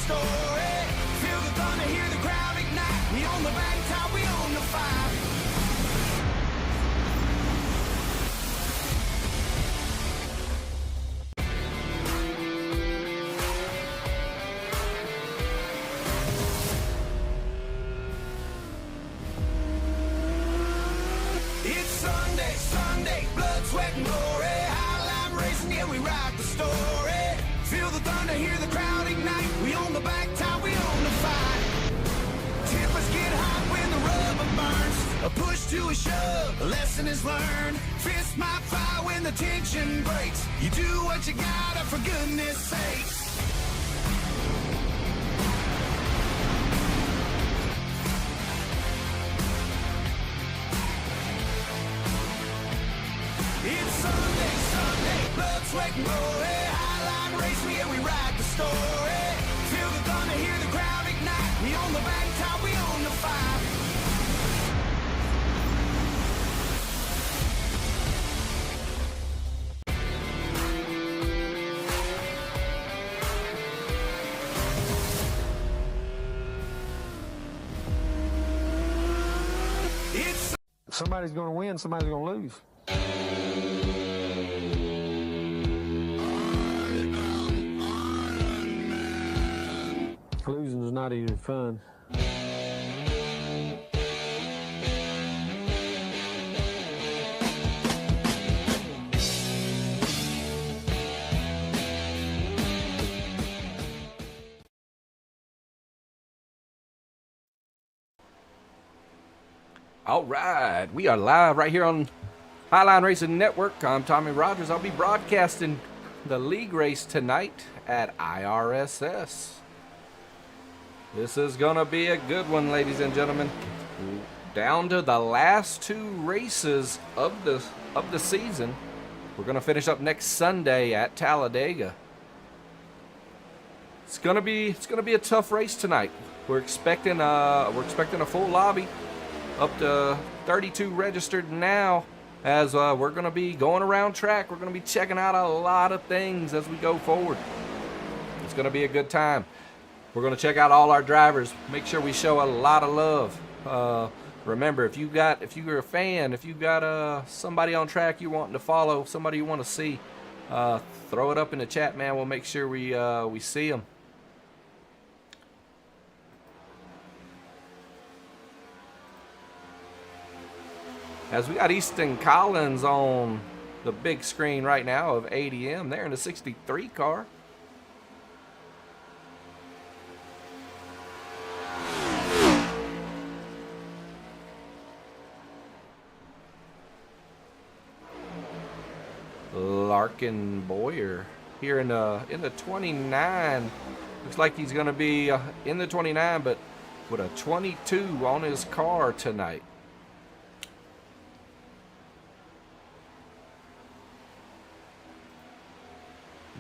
story. Feel the thunder, hear the crowd ignite. We own the back top, we own the fight. It's Sunday, Sunday, blood, sweat, and glory. Highline racing, yeah, we ride the story. Feel the thunder, hear the crowd ignite. We own the back top, we own the fight. Tempers get hot when the rubber burns. A push to a shove, a lesson is learned. Fist might fly when the tension breaks. You do what you gotta, for goodness sakes. It's Sunday, Sunday, blood, sweat, and glory. Highline racing, yeah, we ride the story. Feel the thunder, hear the crowd ignite. We own the back top, we own the fight. It's Somebody's going to win, somebody's going to lose. Losing is not even fun. All right, we are live right here on Highline Racing Network. I'm Tommy Rogers. I'll be broadcasting the league race tonight at IRSS. This is going to be a good one, ladies and gentlemen. Down to the last two races of the season. We're going to finish up next Sunday at Talladega. It's going to be a tough race tonight. We're expecting a full lobby, up to 32 registered now. As we're going to be going around track, we're going to be checking out a lot of things as we go forward. It's going to be a good time. We're going to check out all our drivers. Make sure we show a lot of love. Remember, if you're a fan, if you've got somebody on track you wanting to follow, somebody you want to see, throw it up in the chat, man. We'll make sure we see them. As we got Easton Collins on the big screen right now of ADM, they're in the 63 car. Larkin Boyer here in the 29. Looks like he's going to be in the 29, but with a 22 on his car tonight.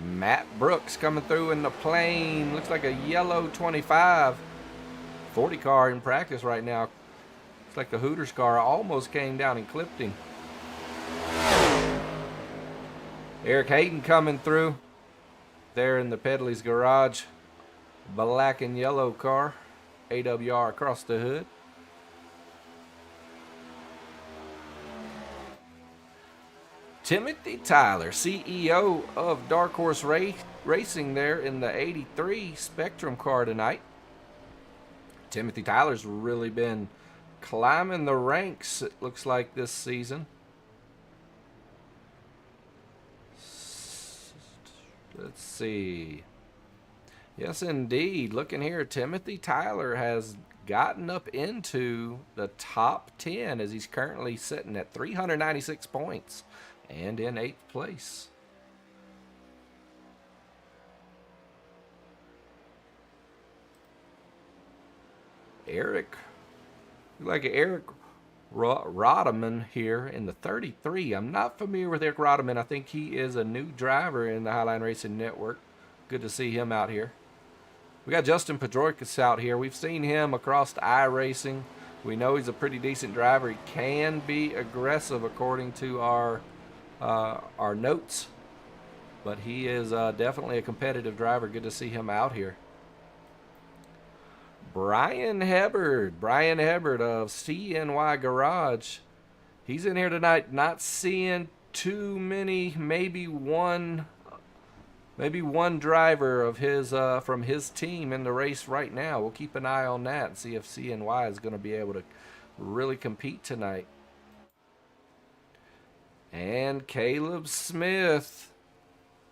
Matt Brooks coming through in the plane. Looks like a yellow 25. 40 car in practice right now. Looks like the Hooters car almost came down and clipped him. Eric Hayden coming through there in the Pedley's garage. Black and yellow car. AWR across the hood. Timothy Tyler, CEO of Dark Horse Racing there in the 83 Spectrum car tonight. Timothy Tyler's really been climbing the ranks, it looks like, this season. Let's see. Yes, indeed. Looking here, Timothy Tyler has gotten up into the top 10 as he's currently sitting at 396 points and in 8th place. Eric Rodman here in the 33. I'm not familiar with Eric Rodman. I think he is a new driver in the Highline Racing Network. Good to see him out here. We got Justin Pedroikas out here. We've seen him across the iRacing. We know he's a pretty decent driver. He can be aggressive according to our notes, but he is definitely a competitive driver. Good to see him out here. Brian Hebard of CNY Garage. He's in here tonight, not seeing too many, maybe one driver of his from his team in the race right now. We'll keep an eye on that and see if CNY is going to be able to really compete tonight. And Caleb Smith.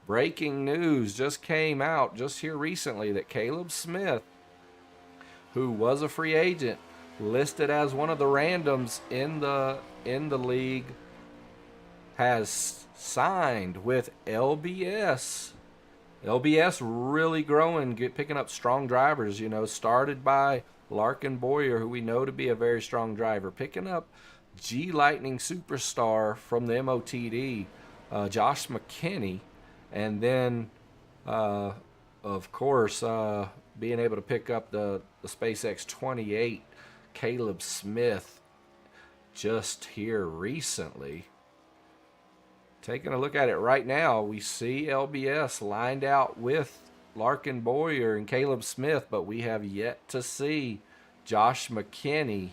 Breaking news just came out just here recently that Caleb Smith, who was a free agent, listed as one of the randoms in the league, has signed with LBS. LBS really growing, picking up strong drivers, you know, started by Larkin Boyer, who we know to be a very strong driver, picking up G Lightning superstar from the MOTD, Josh McKinney, and then, of course, being able to pick up the SpaceX 28, Caleb Smith, just here recently. Taking a look at it right now, we see LBS lined out with Larkin Boyer and Caleb Smith, but we have yet to see Josh McKinney.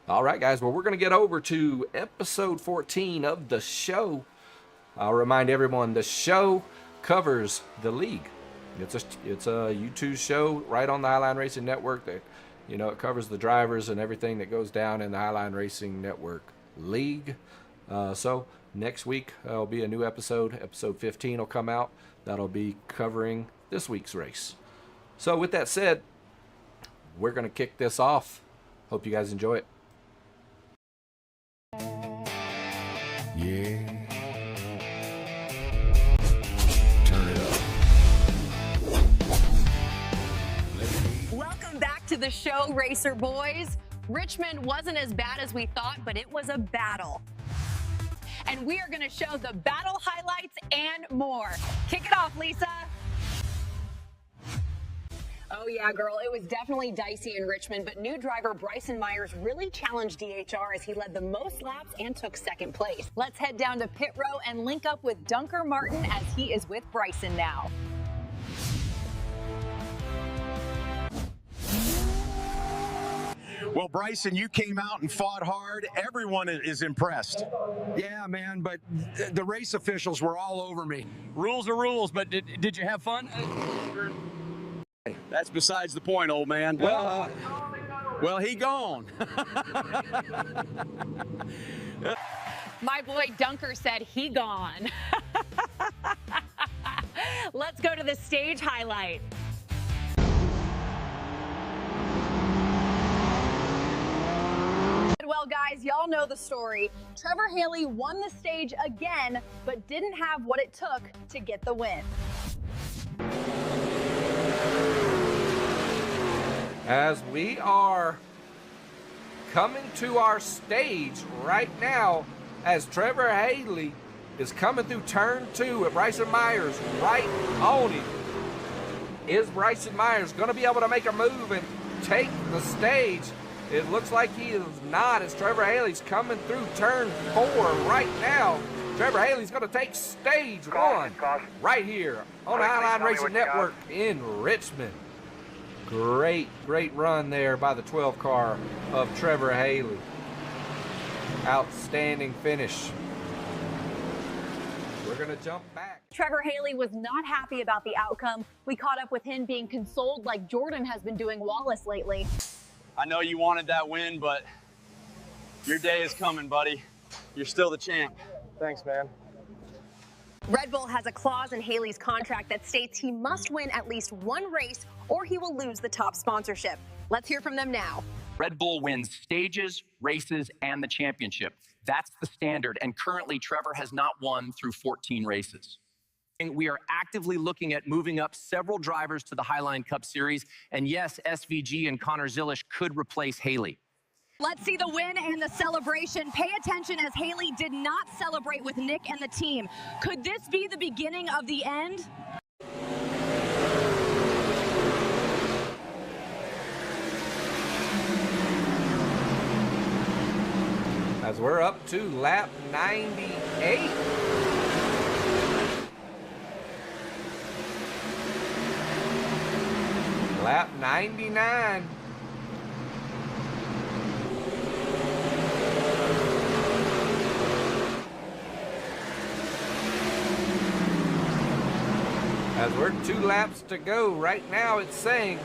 All right, guys, well, we're going to get over to episode 14 of the show. I'll remind everyone, the show covers the league. It's a YouTube show right on the Highline Racing Network that, you know, it covers the drivers and everything that goes down in the Highline Racing Network league. So next week will be a new episode. Episode 15 will come out. That'll be covering this week's race. So with that said, we're going to kick this off. Hope you guys enjoy it. Yeah. Turn it up. Welcome back to the show, Racer Boys. Richmond wasn't as bad as we thought, but it was a battle. And we are going to show the battle highlights and more. Kick it off, Lisa. Oh yeah, girl, it was definitely dicey in Richmond, but new driver Bryson Myers really challenged DHR as he led the most laps and took second place. Let's head down to pit row and link up with Dunker Martin as he is with Bryson now. Well, Bryson, you came out and fought hard. Everyone is impressed. Yeah, man, but the race officials were all over me. Rules are rules, but did you have fun? That's besides the point, old man. Well, he gone. My boy Dunker said he gone. Let's go to the stage highlight. Well, guys, y'all know the story. Trevor Haley won the stage again, but didn't have what it took to get the win. As we are coming to our stage right now, as Trevor Haley is coming through turn 2 with Bryson Myers right on him. Is Bryson Myers going to be able to make a move and take the stage? It looks like he is not, as Trevor Haley's coming through turn 4 right now. Trevor Haley's going to take stage 1 right here on the Highline Racing Network in Richmond. Great run there by the 12 car of Trevor Haley. Outstanding finish. We're going to jump back. Trevor Haley was not happy about the outcome. We caught up with him being consoled like Jordan has been doing Wallace lately. I know you wanted that win, but your day is coming, buddy. You're still the champ. Thanks, man. Red Bull has a clause in Haley's contract that states he must win at least one race or he will lose the top sponsorship. Let's hear from them now. Red Bull wins stages, races, and the championship. That's the standard, and currently Trevor has not won through 14 races. We are actively looking at moving up several drivers to the Highline Cup Series, and yes, SVG and Connor Zilisch could replace Haley. Let's see the win and the celebration. Pay attention as Haley did not celebrate with Nick and the team. Could this be the beginning of the end? As we're up to lap 98. Lap 99. As we're 2 laps to go, right now it's saying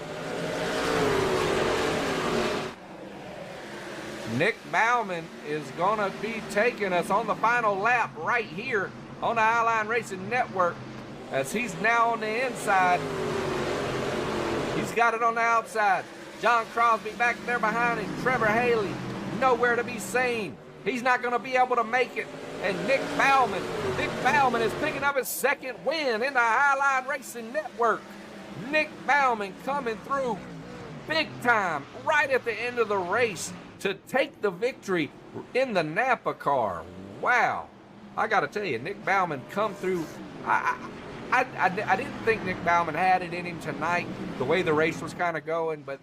Nick Bauman is gonna be taking us on the final lap right here on the Highline Racing Network, as he's now on the inside. He's got it on the outside. John Crosby back there behind him. Trevor Haley, nowhere to be seen. He's not gonna be able to make it. And Nick Bauman is picking up his 2nd win in the Highline Racing Network. Nick Bauman coming through big time right at the end of the race to take the victory in the Napa car. Wow. I got to tell you, Nick Bauman come through. I didn't think Nick Bauman had it in him tonight, the way the race was kind of going, but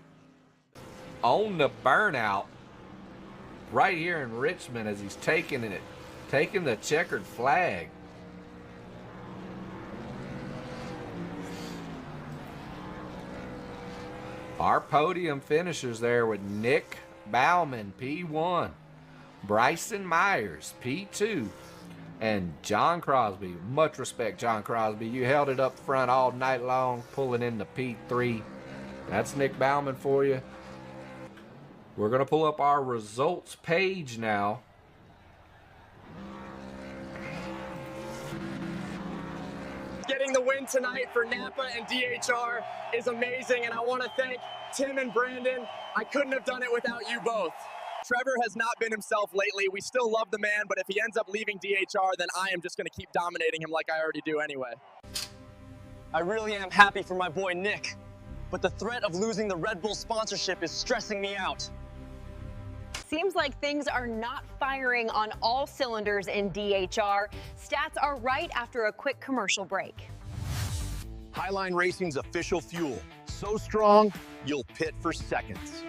on the burnout right here in Richmond as he's taking the checkered flag. Our podium finishers there with Nick Bauman, P1, Bryson Myers, P2, and John Crosby. Much respect, John Crosby. You held it up front all night long, pulling in the P3. That's Nick Bauman for you. We're going to pull up our results page now. Getting the win tonight for Napa and DHR is amazing, and I want to thank Tim and Brandon. I couldn't have done it without you both. Trevor has not been himself lately. We still love the man, but if he ends up leaving DHR, then I am just going to keep dominating him like I already do anyway. I really am happy for my boy Nick, but the threat of losing the Red Bull sponsorship is stressing me out. Seems like things are not firing on all cylinders in DHR. Stats are right after a quick commercial break. Highline Racing's official fuel. So strong, you'll pit for seconds.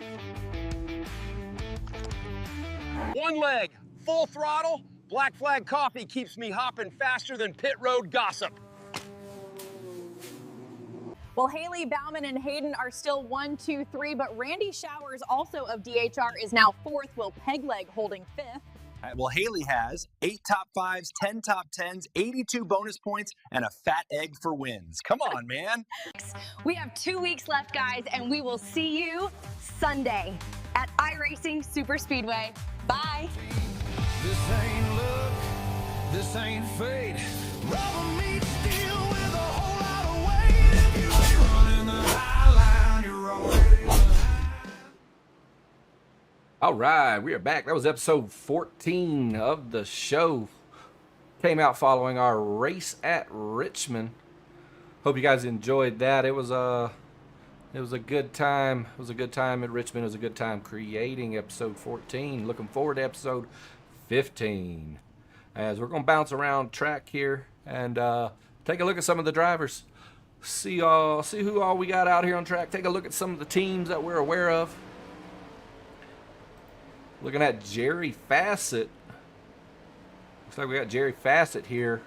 One leg, full throttle. Black Flag coffee keeps me hopping faster than pit road gossip. Well, Haley, Bauman, and Hayden are still 1, 2, 3, but Randy Showers, also of DHR, is now 4th, while Pegleg holding 5th. Well, Haley has 8 top 5s, 10 top 10s, 82 bonus points, and a fat egg for wins. Come on, man. We have 2 weeks left, guys, and we will see you Sunday at iRacing Super Speedway. Bye. This ain't luck, this ain't fate. Rubber meets steel with a whole lot of weight. If you ain't running the high line, you're already behind. All right, we are back. That was episode 14 of the show. Came out following our race at Richmond. Hope you guys enjoyed that. It was a good time. It was a good time at Richmond. It was a good time creating episode 14. Looking forward to episode 15. As we're going to bounce around track here and take a look at some of the drivers. See who all we got out here on track. Take a look at some of the teams that we're aware of. Looking at Jerry Fassett. Looks like we got Jerry Fassett here.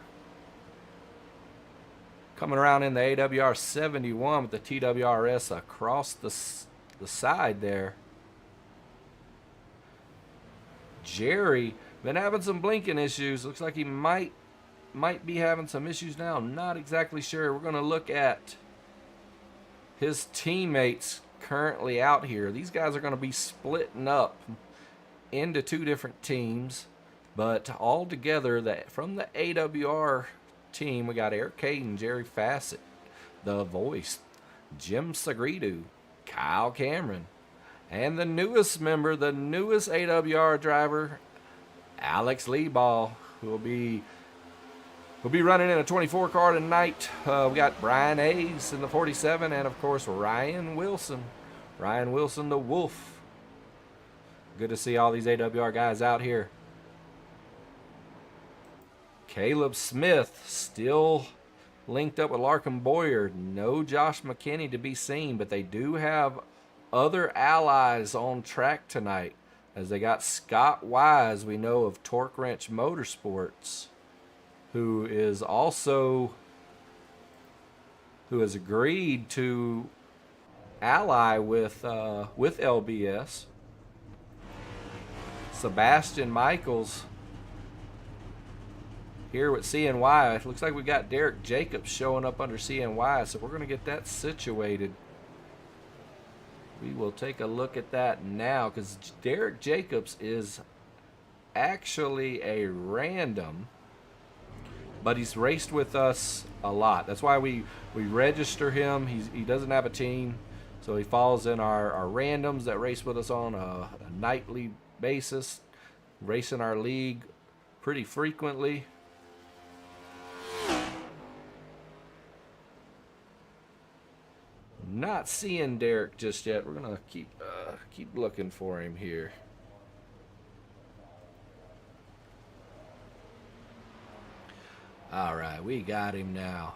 Coming around in the AWR 71 with the TWRS across the side there. Jerry been having some blinking issues. Looks like he might be having some issues now. Not exactly sure. We're going to look at his teammates currently out here. These guys are going to be splitting up into 2 different teams, but all together, from the AWR team, we got Eric Caden, Jerry Fassett, The Voice, Jim Sagridu, Kyle Cameron, and the newest member, the newest AWR driver, Alex Leeball, who will be running in a 24 car tonight. We got Brian Hayes in the 47, and of course Ryan Wilson the Wolf. Good to see all these AWR guys out here. Caleb Smith still linked up with Larkin Boyer. No Josh McKinney to be seen, but they do have other allies on track tonight, as they got Scott Wise, we know, of Torque Wrench Motorsports, who has agreed to ally with LBS. Sebastian Michaels here with CNY. It looks like we got Derek Jacobs showing up under CNY, so we're going to get that situated. We will take a look at that now, because Derek Jacobs is actually a random, but he's raced with us a lot. That's why we register him. He doesn't have a team, so he falls in our randoms that race with us on a nightly basis, race in our league pretty frequently. Not seeing Derek just yet. We're gonna keep looking for him here. All right, we got him now.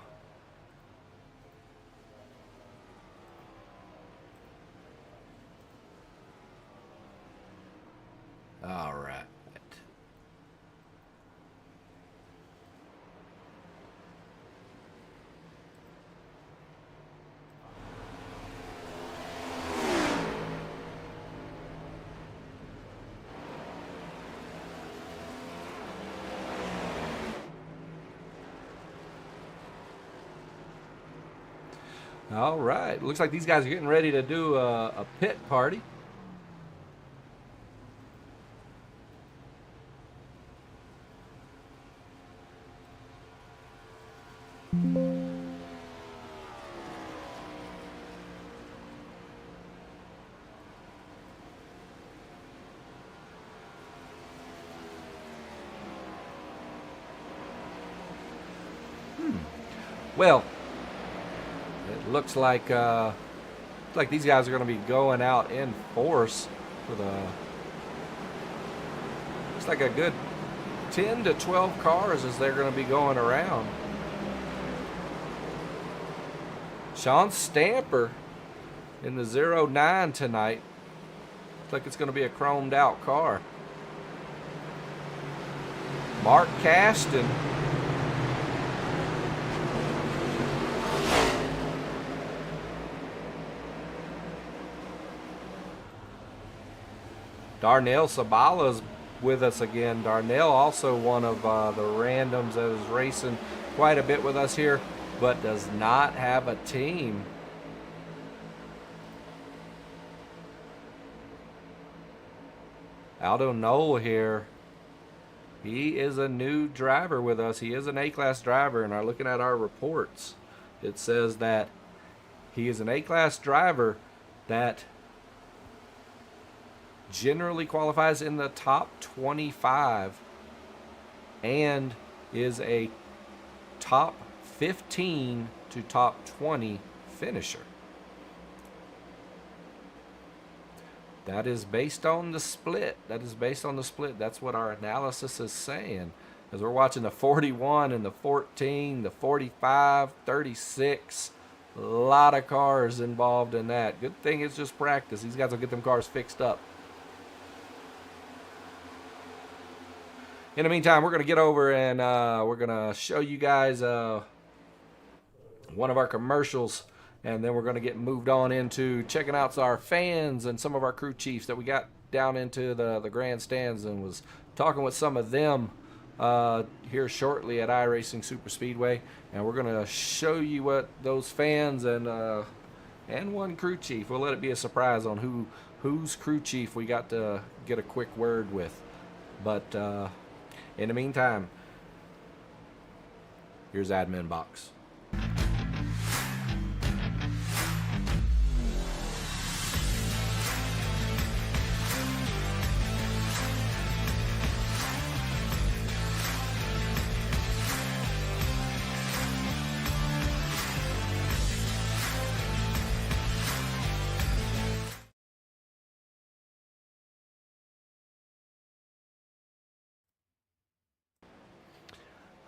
All right. All right. Looks like these guys are getting ready to do a pit party. Well, it looks like these guys are going to be going out in force for the. Looks like a good 10 to 12 cars as they're going to be going around. Sean Stamper in the 09 tonight. Looks like it's going to be a chromed out car. Mark Caston. Darnell Sabala's with us again. Darnell also one of the randoms that is racing quite a bit with us here, but does not have a team. Aldo Knoll here. He is a new driver with us. He is an A-class driver, and looking at our reports, it says that he is an A-class driver that generally qualifies in the top 25 and is a top 15 to top 20 finisher. That is based on the split. That's what our analysis is saying. As we're watching the 41 and the 14, the 45, 36. A lot of cars involved in that. Good thing it's just practice. These guys will get them cars fixed up. In the meantime, we're going to get over and we're going to show you guys one of our commercials, and then we're going to get moved on into checking out our fans and some of our crew chiefs that we got down into the grandstands, and was talking with some of them here shortly at iRacing Super Speedway. And we're going to show you what those fans and one crew chief, we'll let it be a surprise on whose crew chief we got to get a quick word with. But in the meantime, here's Admin Box.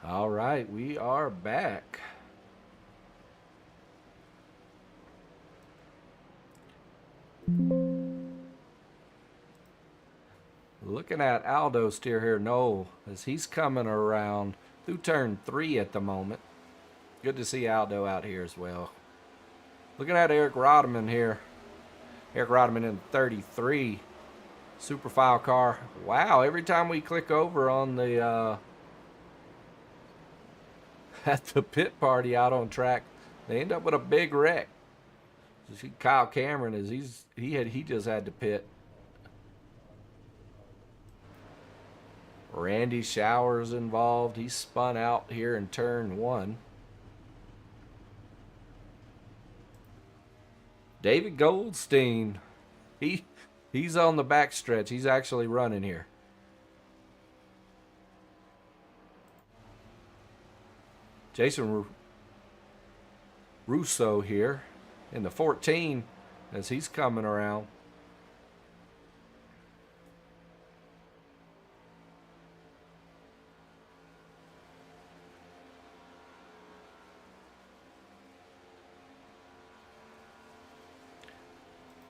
All right, we are back. Looking at Aldo steer here, Noel, as he's coming around through turn 3 at the moment. Good to see Aldo out here as well. Looking at Eric Rodman here. Eric Rodman in 33. Superfile car. Wow, every time we click over on the at the pit party out on track, they end up with a big wreck. You see Kyle Cameron is he just had to pit. Randy Showers involved. He spun out here in turn 1. David Goldstein, he's on the back stretch. He's actually running here. Jason Russo here in the 14 as he's coming around.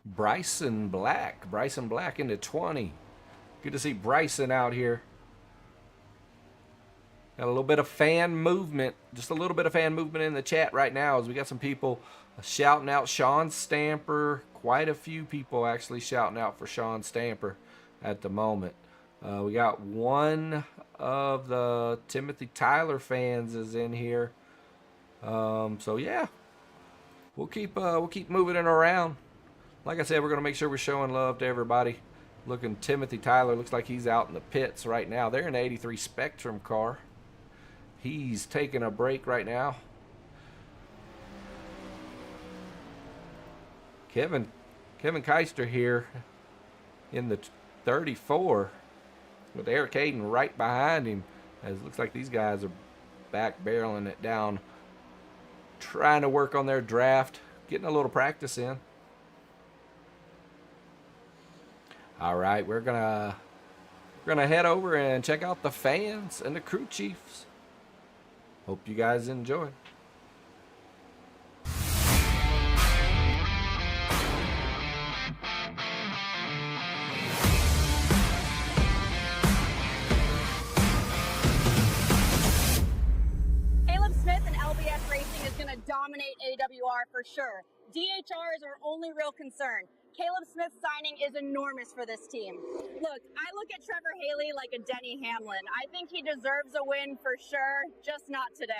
Bryson Black into 20. Good to see Bryson out here. Got a little bit of fan movement, just a little bit of fan movement in the chat right now as we got some people shouting out Sean Stamper. Quite a few people actually shouting out for Sean Stamper at the moment. We got one of the Timothy Tyler fans is in here. So yeah, we'll keep moving it around. Like I said, we're going to make sure we're showing love to everybody. Looking, Timothy Tyler looks like he's out in the pits right now. They're in the 83 Spectrum car. He's taking a break right now. Kevin Keister here in the 34 with Eric Hayden right behind him. As it looks like these guys are back barreling it down, trying to work on their draft, getting a little practice in. All right, we're gonna head over and check out the fans and the crew chiefs. Hope you guys enjoy. Caleb Smith and LBS Racing is going to dominate AWR for sure. DHR is our only real concern. Caleb Smith's signing is enormous for this team. Look, I look at Trevor Haley like a Denny Hamlin. I think he deserves a win for sure, just not today.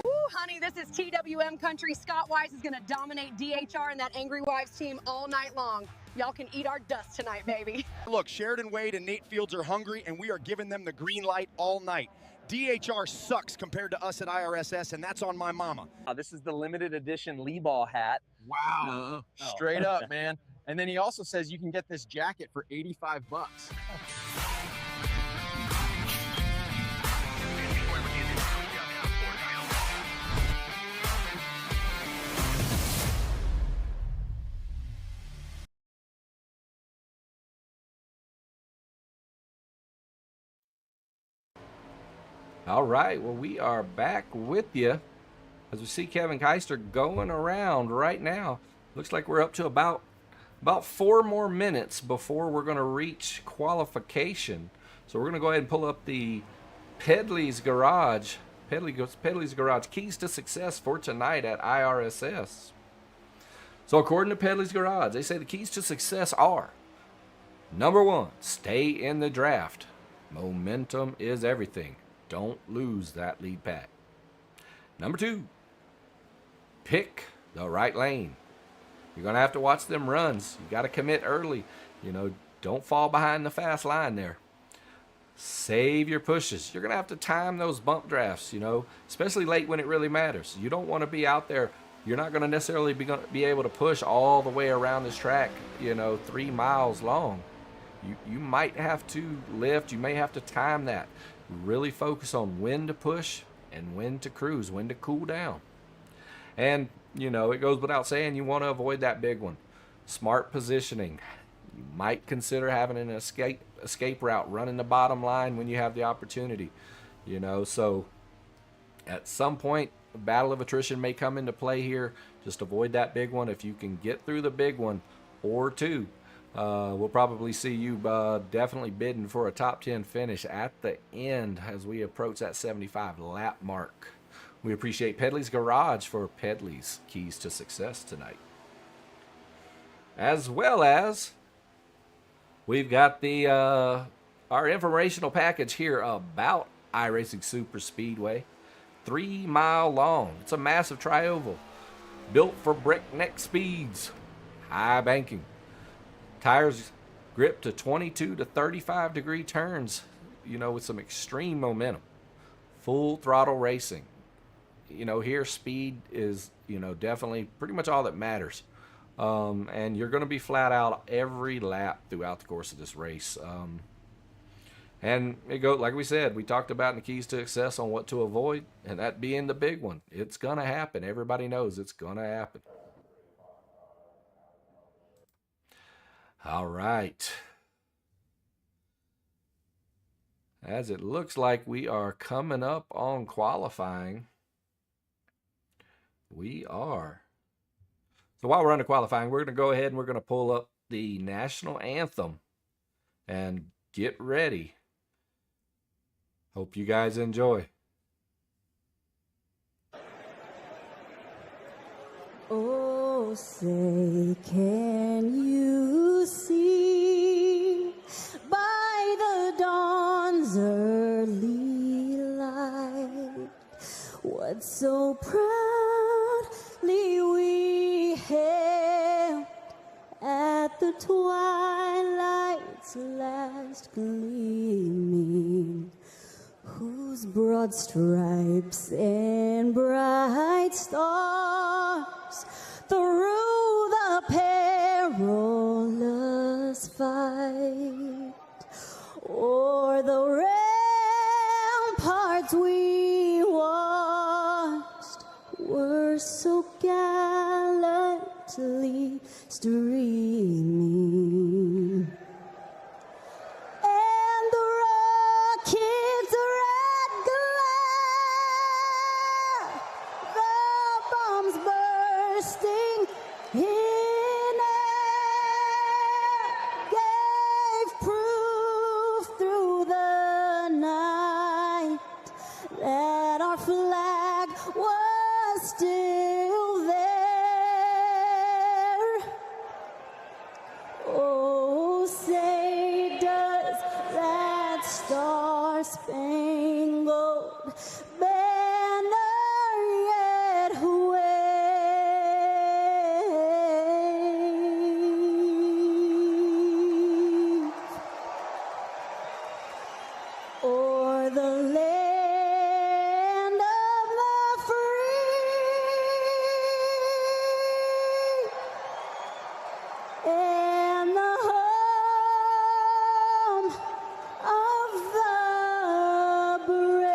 Woo, honey, this is TWM country. Scott Wise is going to dominate DHR and that Angry Wives team all night long. Y'all can eat our dust tonight, baby. Look, Sheridan Wade and Nate Fields are hungry, and we are giving them the green light all night. DHR sucks compared to us at IRSS, and that's on my mama. This is the limited edition Lee Ball hat. Wow. Straight up, man. And then he also says you can get this jacket for 85 bucks. All right, well, we are back with you as we see Kevin Keister going around right now. Looks like we're up to about 4 more minutes before we're going to reach qualification. So we're going to go ahead and pull up the Pedley's Garage. Pedley's Garage keys to success for tonight at IRSS. So according to Pedley's Garage, they say the keys to success are: number 1, stay in the draft. Momentum is everything. Don't lose that lead pack. Number 2, pick the right lane. You're going to have to watch them runs. You got to commit early. You know, don't fall behind the fast line there. Save your pushes. You're going to have to time those bump drafts, you know, especially late when it really matters. You don't want to be out there. You're not going to necessarily be able to push all the way around this track, you know, 3 miles long. You might have to lift. You may have to time that. Really focus on when to push and when to cruise, when to cool down. And, you know, it goes without saying you want to avoid that big one. Smart positioning. You might consider having an escape route, running the bottom line when you have the opportunity. You know, so at some point, the battle of attrition may come into play here. Just avoid that big one. If you can get through the big one or 2, we'll probably see you definitely bidding for a top 10 finish at the end as we approach that 75 lap mark. We appreciate Pedley's Garage for Pedley's keys to success tonight. As well as we've got the our informational package here about iRacing Super Speedway. 3 mile long. It's a massive tri-oval built for breakneck speeds, high banking. Tires grip to 22 to 35 degree turns, you know, with some extreme momentum. Full throttle racing. You know, here speed is, you know, definitely pretty much all that matters. And you're going to be flat out every lap throughout the course of this race. And it goes, like we said, we talked about in the keys to success on what to avoid, and that being the big one. It's going to happen. Everybody knows it's going to happen. All right. As it looks like we are coming up on qualifying. We are. So while we're under qualifying, we're going to go ahead and we're going to pull up the national anthem and get ready. Hope you guys enjoy. Oh, say, can you see by the dawn's early light what so proudly we hailed at the twilight's last gleaming, whose broad stripes and bright stars through the perilous fight o'er the ramparts we watched were so gallantly streaming. And the rocket's red glare, the bombs bursting in air, gave proof through the night that our flag was still there. Oh, say does that star-spangled banner yet wave o'er the land of the free and the home of the brave.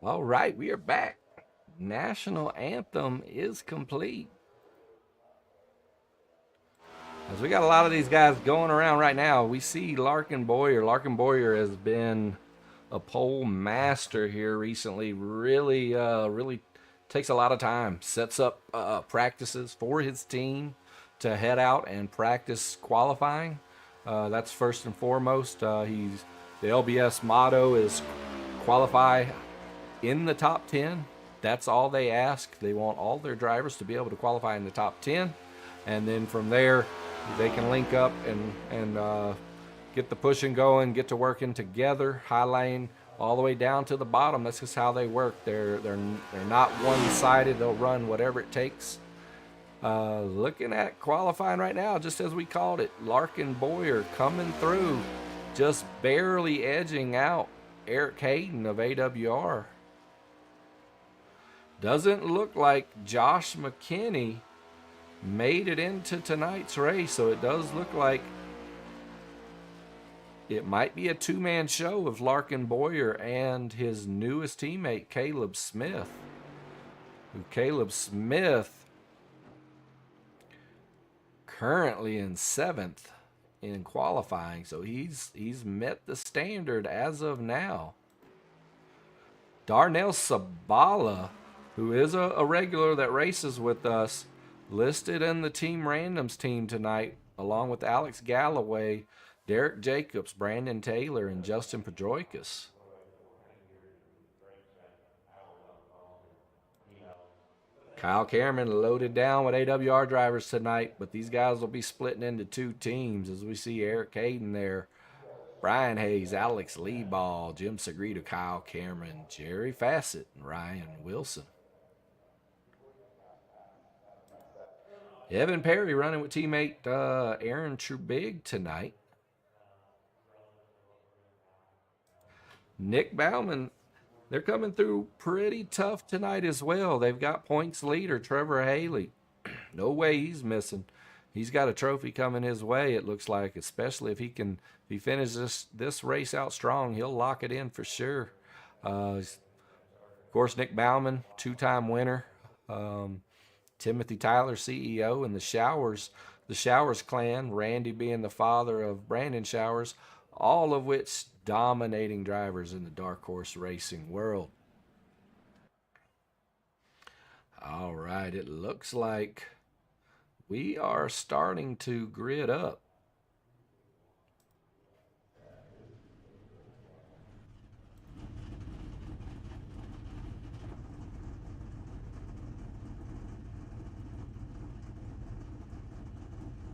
All right, we are back. National anthem is complete. As we got a lot of these guys going around right now, we see Larkin Boyer. Larkin Boyer has been a pole master here recently. Really takes a lot of time. Sets up practices for his team to head out and practice qualifying. That's first and foremost. The LBS motto is qualify in the top 10. That's all they ask. They want all their drivers to be able to qualify in the top 10. And then from there, they can link up and get the pushing going, get to working together, high lane all the way down to the bottom. That's just how they work. They're not one-sided. They'll run whatever it takes. Looking at qualifying right now, just as we called it, Larkin Boyer coming through, just barely edging out Eric Hayden of AWR. Doesn't look like Josh McKinney made it into tonight's race, so it does look like it might be a two-man show of Larkin Boyer and his newest teammate, Caleb Smith. Caleb Smith currently in 7th in qualifying, so he's met the standard as of now. Darnell Sabala, who is a regular that races with us, listed in the Team Randoms team tonight, along with Alex Galloway, Derek Jacobs, Brandon Taylor, and Justin Pedroikas. Kyle Cameron loaded down with AWR drivers tonight, but these guys will be splitting into two teams as we see Eric Hayden there, Brian Hayes, Alex Leeball, Jim Segredo, Kyle Cameron, Jerry Fassett, and Ryan Wilson. Evan Perry running with teammate Aaron Trubig tonight. Nick Bauman, they're coming through pretty tough tonight as well. They've got points leader Trevor Haley. No way he's missing. He's got a trophy coming his way, it looks like, especially if he finishes this race out strong, he'll lock it in for sure. Of course, Nick Bauman, two-time winner. Timothy Tyler, CEO, and the Showers clan, Randy being the father of Brandon Showers, all of which dominating drivers in the dark horse racing world. All right, it looks like we are starting to grid up.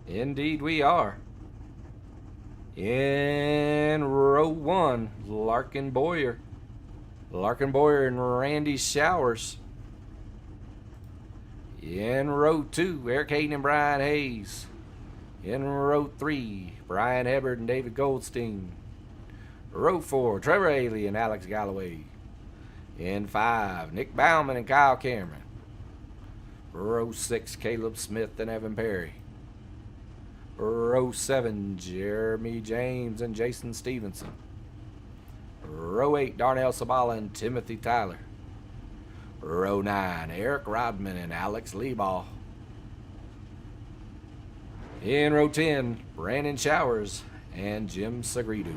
Indeed we are. In row 1, Larkin Boyer and Randy Showers. In row 2, Eric Hayden and Brian Hayes. In row 3, Brian Hebert and David Goldstein. Row 4, Trevor Haley and Alex Galloway. In 5, Nick Bauman and Kyle Cameron. Row 6, Caleb Smith and Evan Perry. Row 7, Jeremy James and Jason Stevenson. Row 8, Darnell Sabala and Timothy Tyler. Row 9, Eric Rodman and Alex Leeball. In row 10, Brandon Showers and Jim Segredo.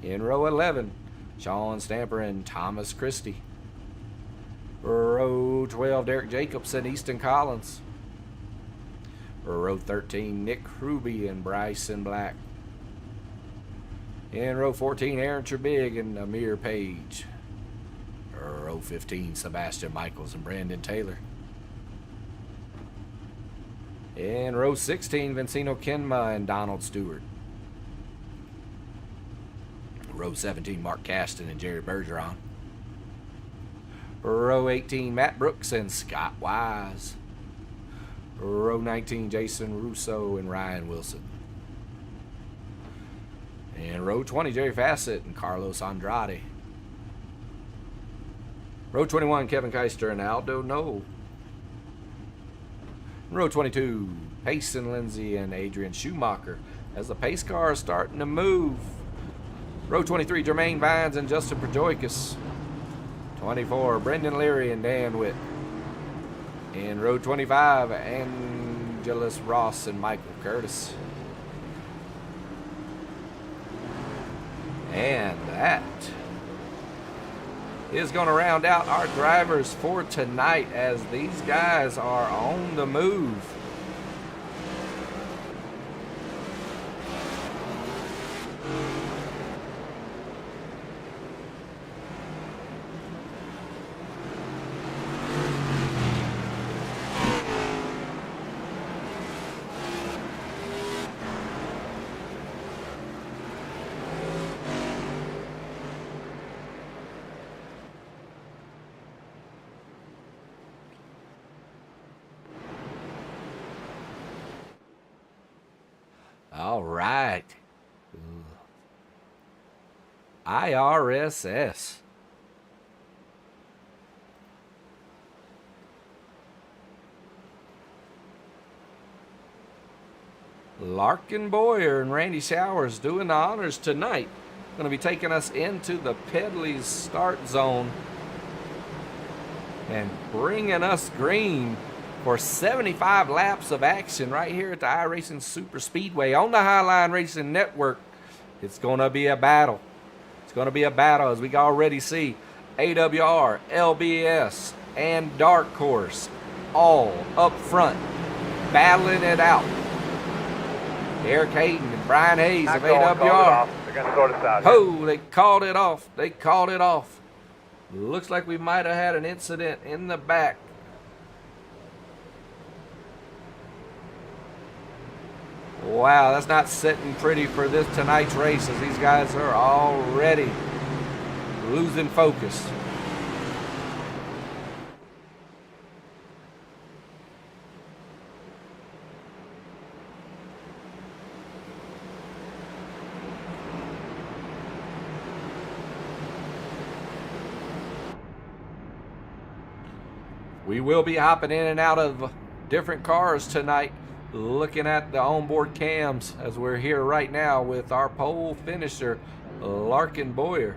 In row 11, Sean Stamper and Thomas Christie. Row 12, Derek Jacobs and Easton Collins. Row 13, Nick Ruby and Bryson Black. In row 14, Aaron Trubig and Amir Page. Row 15, Sebastian Michaels and Brandon Taylor. In row 16, Vincino Kenma and Donald Stewart. Row 17, Mark Caston and Jerry Bergeron. Row 18, Matt Brooks and Scott Wise. Row 19, Jason Russo and Ryan Wilson. And row 20, Jerry Fassett and Carlos Andrade. Row 21, Kevin Keister and Aldo No. Row 22, Payson Lindsay and Adrian Schumacher as the pace car is starting to move. Row 23, Jermaine Vines and Justin Projoikis. 24, Brendan Leary and Dan Witt. In row 25, Angelus Ross and Michael Curtis. And that is going to round out our drivers for tonight as these guys are on the move. All right. IRSS. Larkin Boyer and Randy Showers doing the honors tonight. Going to be taking us into the Pedley's start zone and bringing us green for 75 laps of action right here at the iRacing Super Speedway on the Highline Racing Network. It's going to be a battle. It's going to be a battle as we can already see AWR, LBS, and dark horse all up front, battling it out. Eric Hayden and Brian Hayes of AWR. They're going to sort us out. Oh, they called it off. They called it off. Looks like we might have had an incident in the back. Wow, that's not sitting pretty for tonight's races. These guys are already losing focus. We will be hopping in and out of different cars tonight, looking at the onboard cams as we're here right now with our pole finisher, Larkin Boyer.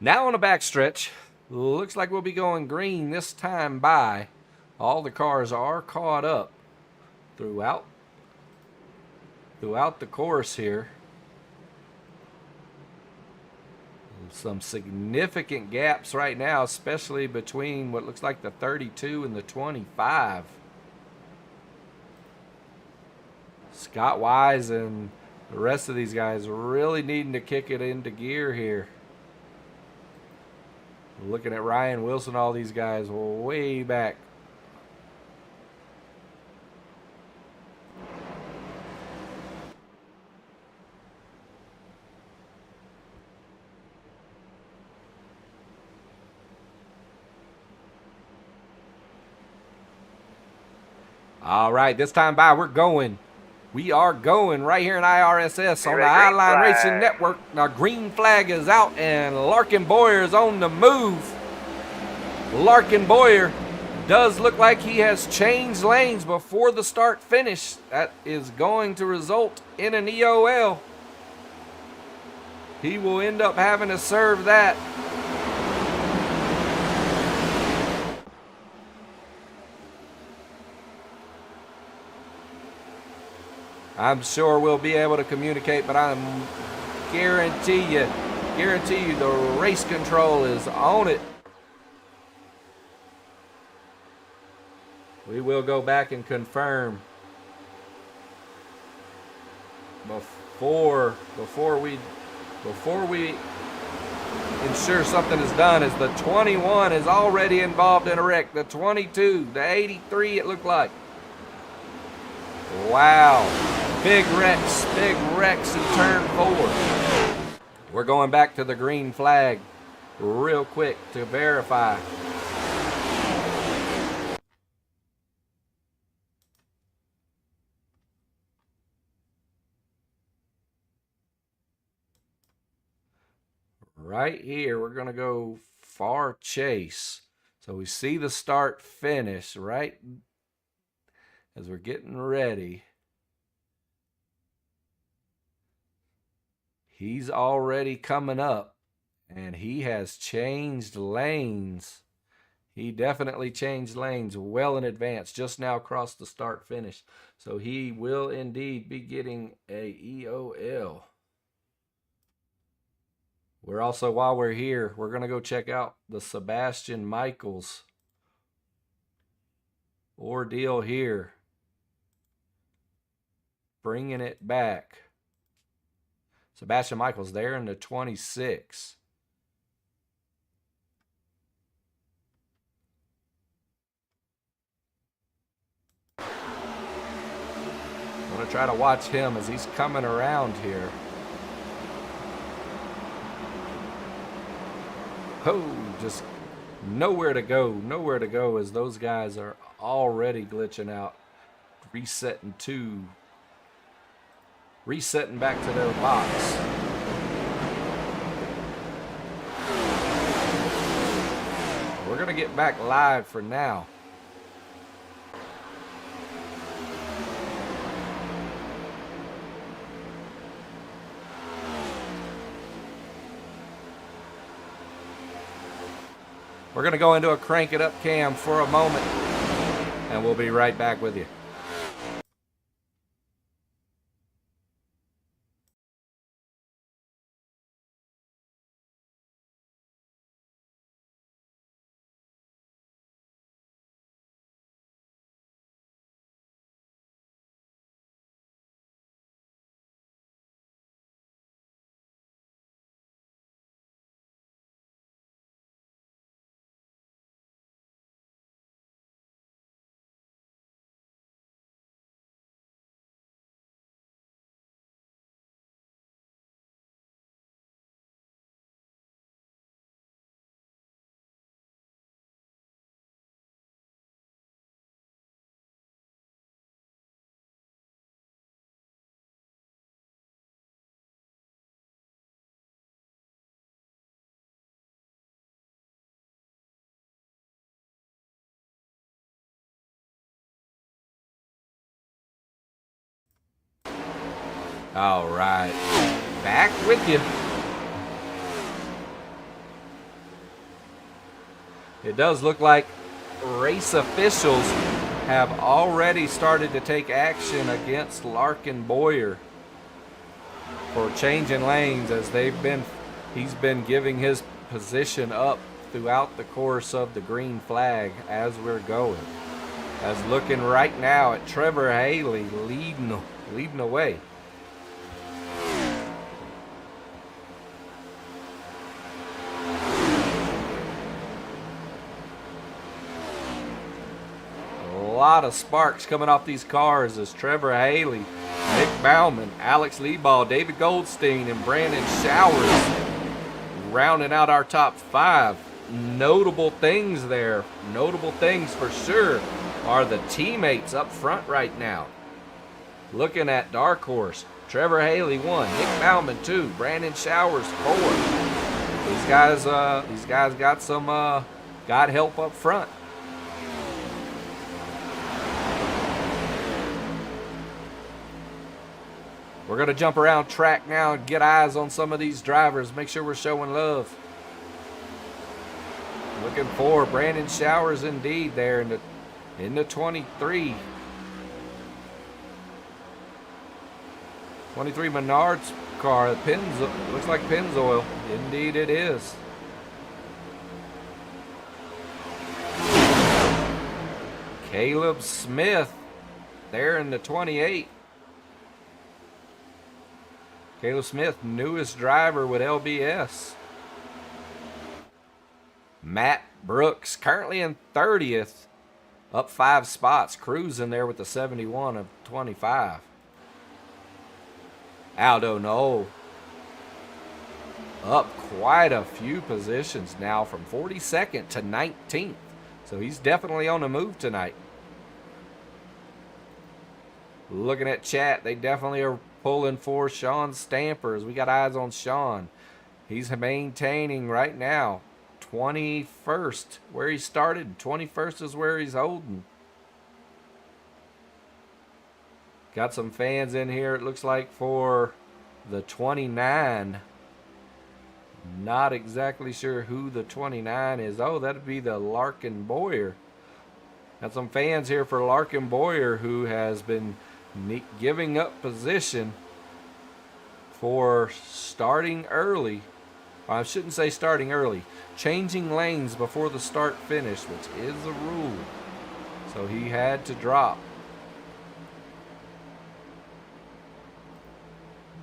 Now on the backstretch, looks like we'll be going green this time by. All the cars are caught up throughout the course here. Some significant gaps right now, especially between what looks like the 32 and the 25. Scott Wise and the rest of these guys really needing to kick it into gear here. Looking at Ryan Wilson, all these guys way back. All right, this time by, we're going. We are going right here in IRSS on the I-Line Racing Network. Now, green flag is out, and Larkin Boyer is on the move. Larkin Boyer does look like he has changed lanes before the start finish. That is going to result in an EOL. He will end up having to serve that. I'm sure we'll be able to communicate, but I guarantee you the race control is on it. We will go back and confirm before we ensure something is done, as the 21 is already involved in a wreck. The 22, the 83, it looked like. Wow. Big wrecks in turn 4. We're going back to the green flag real quick to verify. Right here, we're going to go far chase. So we see the start finish right as we're getting ready. He's already coming up, and he has changed lanes. He definitely changed lanes well in advance, just now across the start finish. So he will indeed be getting a EOL. We're also, while we're here, we're going to go check out the Sebastian Michaels ordeal here. Bringing it back. Sebastian Michaels there in the 26. I'm going to try to watch him as he's coming around here. Oh, just nowhere to go as those guys are already glitching out, resetting back to their box. We're going to get back live for now. We're going to go into a crank it up cam for a moment, and we'll be right back with you. All right, back with you. It does look like race officials have already started to take action against Larkin Boyer for changing lanes, as he's been giving his position up throughout the course of the green flag as we're going. As looking right now at Trevor Haley leading away. A lot of sparks coming off these cars as Trevor Haley, Nick Bauman, Alex Lieball, David Goldstein, and Brandon Showers rounding out our top 5. Notable things there, notable things for sure, are the teammates up front right now. Looking at Dark Horse, Trevor Haley 1, Nick Bauman 2, Brandon Showers 4. These guys got help up front. We're going to jump around track now and get eyes on some of these drivers. Make sure we're showing love. Looking for Brandon Showers indeed there in the 23. 23 Menards car. Looks like Pennzoil. Indeed it is. Caleb Smith there in the 28. Caleb Smith, newest driver with LBS. Matt Brooks, currently in 30th, up 5 spots, cruising there with the 71 of 25. Aldo Knoll, up quite a few positions now from 42nd to 19th. So he's definitely on the move tonight. Looking at chat, they definitely are pulling for Sean Stampers. We got eyes on Sean. He's maintaining right now 21st where he started. 21st is where he's holding. Got some fans in here, it looks like, for the 29. Not exactly sure who the 29 is. Oh, that'd be the Larkin Boyer. Got some fans here for Larkin Boyer, who has been giving up position for starting early. I shouldn't say starting early. Changing lanes before the start finish, which is a rule. So he had to drop.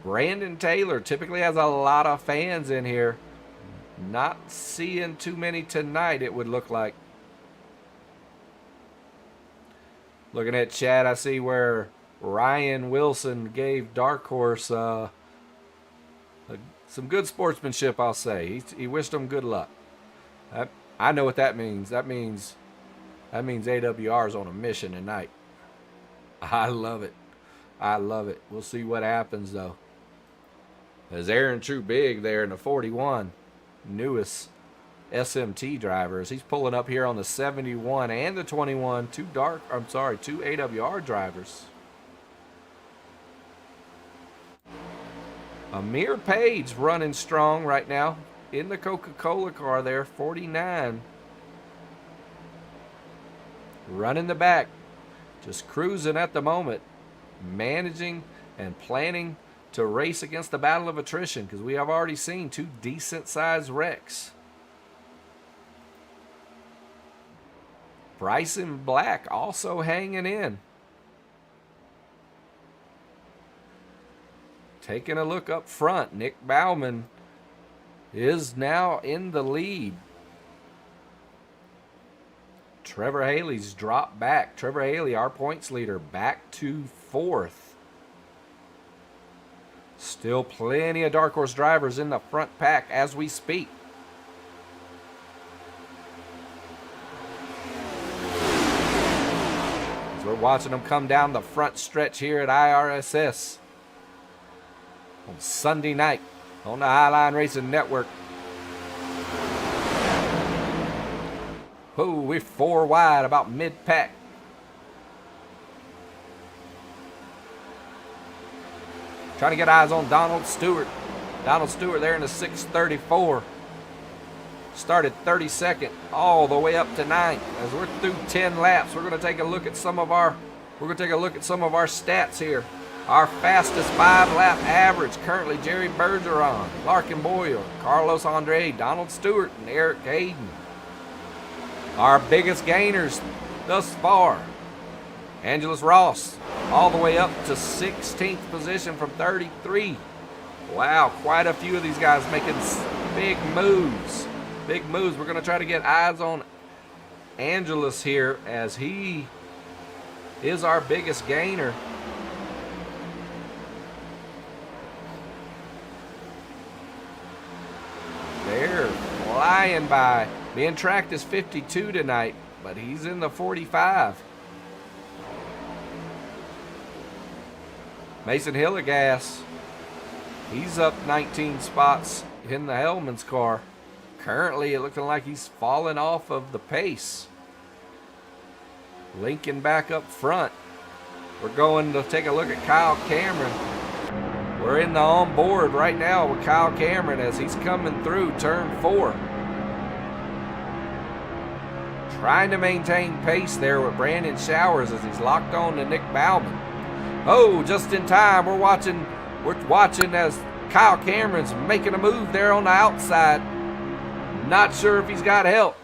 Brandon Taylor typically has a lot of fans in here. Not seeing too many tonight, it would look like. Looking at chat, I see where Ryan Wilson gave Dark Horse some good sportsmanship, I'll say. He wished them good luck. I know what that means. That means AWR's on a mission tonight. I love it. I love it. We'll see what happens, though. There's Aaron True Big there in the 41, newest SMT drivers. He's pulling up here on the 71 and the 21, two AWR drivers. Amir Page running strong right now in the Coca-Cola car there, 49. running the back, just cruising at the moment, managing and planning to race against the battle of attrition, because we have already seen two decent-sized wrecks. Bryson Black also hanging in. Taking a look up front, Nick Bauman is now in the lead. Trevor Haley's dropped back. Trevor Haley, our points leader, back to 4th. Still plenty of dark horse drivers in the front pack as we speak. As we're watching them come down the front stretch here at IRSS on Sunday night on the Highline Racing Network. Oh, we're 4 wide, about mid-pack. Trying to get eyes on Donald Stewart. Donald Stewart there in the 6:34. Started 32nd all the way up to 9th. As we're through 10 laps, we're going to take a look at some of our stats here. Our fastest 5-lap average currently Jerry Bergeron, Larkin Boyle, Carlos Andre, Donald Stewart, and Eric Hayden. Our biggest gainers thus far, Angeles Ross, all the way up to 16th position from 33. Wow, quite a few of these guys making big moves. Big moves. We're going to try to get eyes on Angeles here, as he is our biggest gainer. They're flying by. Being tracked is 52 tonight, but he's in the 45. Mason Hillegas, he's up 19 spots in the Hellman's car. Currently, it looking like he's falling off of the pace. Lincoln back up front. We're going to take a look at Kyle Cameron. We're in the onboard right now with Kyle Cameron as he's coming through turn 4. Trying to maintain pace there with Brandon Showers as he's locked on to Nick Bauman. Oh, just in time. We're watching as Kyle Cameron's making a move there on the outside. Not sure if he's got help.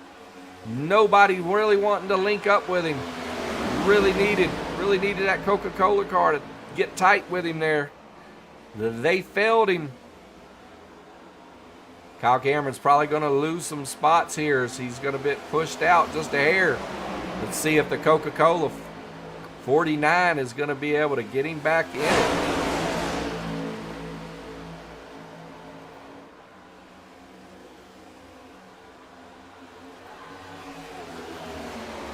Nobody really wanting to link up with him. Really needed that Coca-Cola car to get tight with him there. They failed him. Kyle Cameron's probably going to lose some spots here as he's going to be pushed out just a hair. Let's see if the Coca-Cola 49 is going to be able to get him back in it.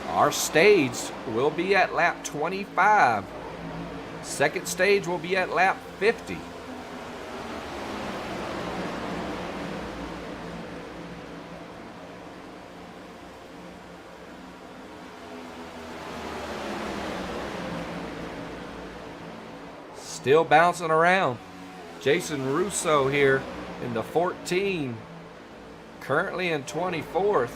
Our stage will be at lap 25. Second stage will be at lap 50. Still bouncing around. Jason Russo here in the 14. Currently in 24th.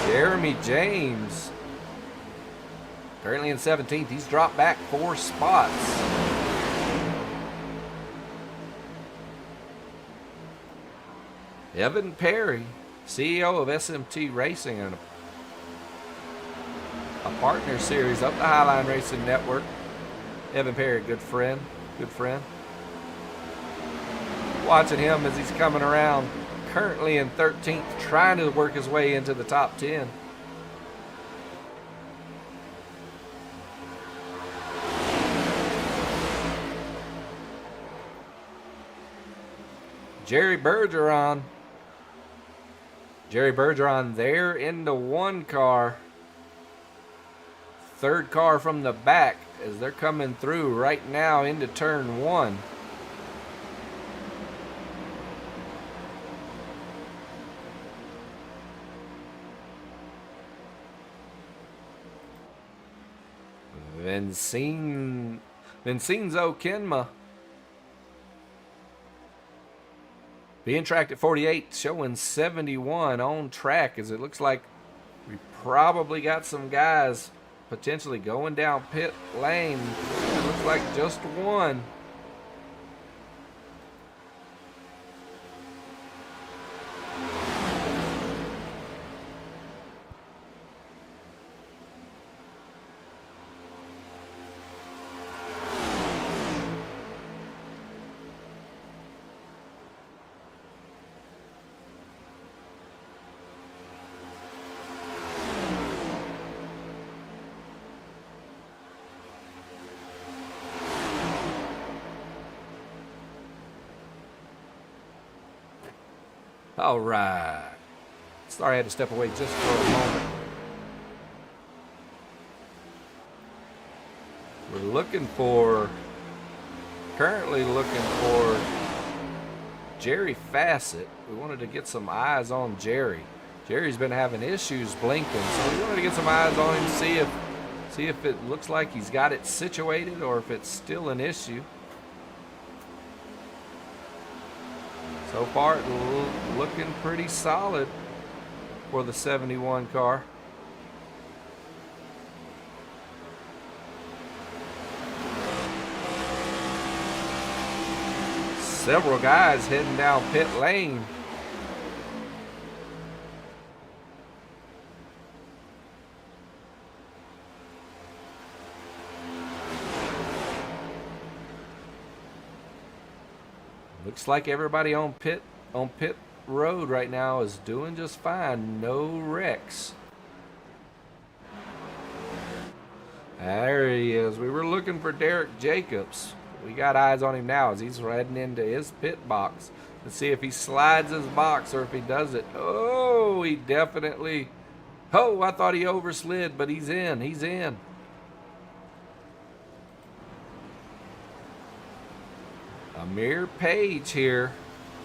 Jeremy James, currently in 17th. He's dropped back 4 spots. Evan Perry, CEO of SMT Racing and a partner series up the Highline Racing Network. Evan Perry, good friend. Watching him as he's coming around. Currently in 13th, trying to work his way into the top 10. Jerry Bergeron there in the 1 car. 3rd car from the back as they're coming through right now into turn 1. Been seen Vincenzo Kenma being tracked at 48, showing 71 on track, as it looks like we probably got some guys potentially going down pit lane. It looks like just one. All right. Sorry I had to step away just for a moment. We're currently looking for Jerry Fassett. We wanted to get some eyes on Jerry. Jerry's been having issues blinking, so we wanted to get some eyes on him, see if it looks like he's got it situated or if it's still an issue. So far, it's looking pretty solid for the 71 car. Several guys heading down pit lane. Looks like everybody on pit road right now is doing just fine. No wrecks. There he is. We were looking for Derek Jacobs. We got eyes on him now as he's heading into his pit box. Let's see if he slides his box or if he does it. Oh, he definitely. Oh, I thought he overslid, but he's in. He's in. Amir Page here,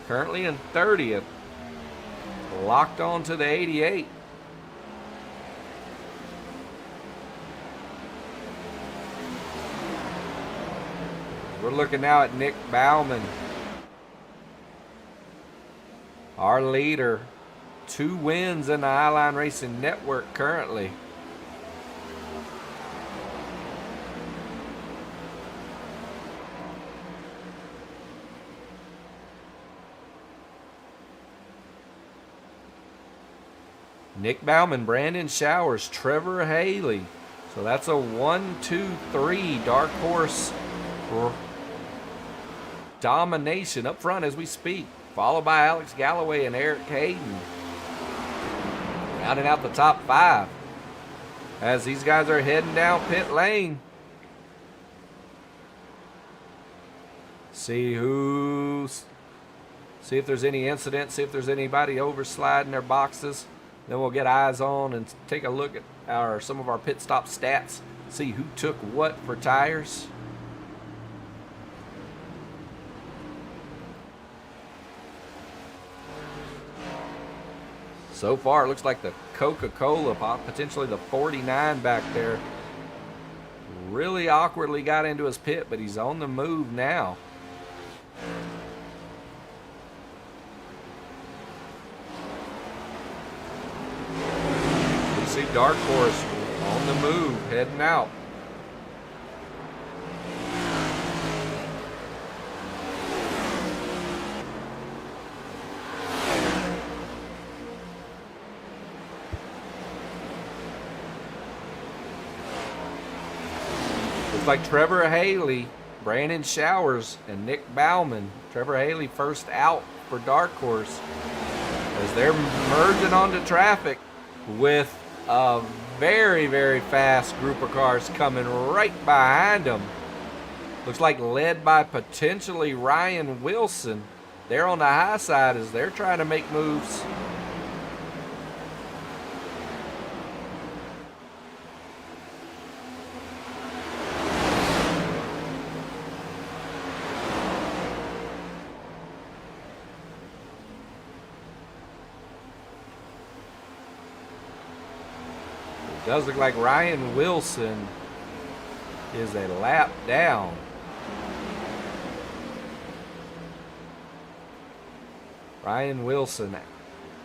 currently in 30th, locked on to the 88. We're looking now at Nick Bauman, our leader. 2 wins in the Highline Racing Network currently. Nick Bauman, Brandon Showers, Trevor Haley. So that's a 1, 2, 3 dark horse domination up front as we speak, followed by Alex Galloway and Eric Hayden. Rounding out the top 5 as these guys are heading down pit lane. See if there's any incidents, see if there's anybody oversliding their boxes. Then we'll get eyes on and take a look at some of our pit stop stats, see who took what for tires. So far, it looks like the Coca-Cola, potentially the 49 back there, really awkwardly got into his pit, but he's on the move now. We see Dark Horse on the move, heading out. Looks like Trevor Haley, Brandon Showers, and Nick Bauman. Trevor Haley first out for Dark Horse as they're merging onto traffic with a very, very fast group of cars coming right behind them. Looks like led by potentially Ryan Wilson. They're on the high side as they're trying to make moves. Does look like Ryan Wilson is a lap down. Ryan Wilson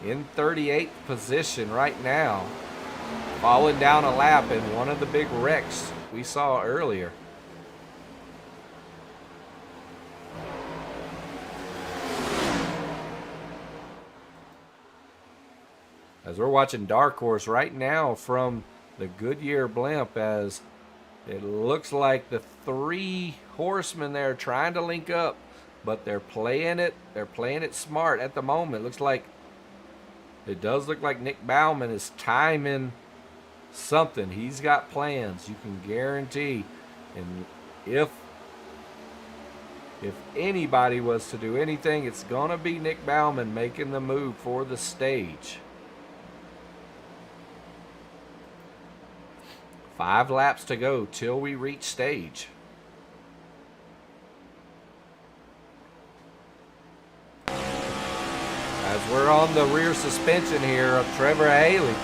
in 38th position right now, falling down a lap in one of the big wrecks we saw earlier. As we're watching Dark Horse right now from the Goodyear blimp, as it looks like the 3 horsemen there are trying to link up, but they're playing it smart at the moment. It does look like Nick Bauman is timing something. He's got plans, you can guarantee. And if anybody was to do anything, it's gonna be Nick Bauman making the move for the stage. 5 laps to go till we reach stage. As we're on the rear suspension here of Trevor Haley.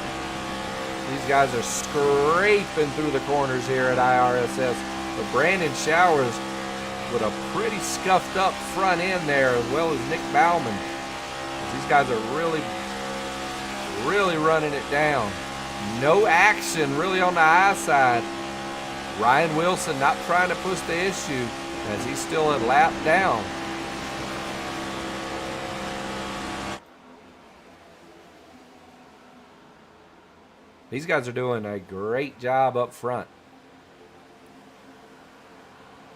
These guys are scraping through the corners here at IRSS. But Brandon Showers with a pretty scuffed up front end there, as well as Nick Bauman. These guys are really running it down. No action really on the high side. Ryan Wilson not trying to push the issue as he's still a lap down. These guys are doing a great job up front.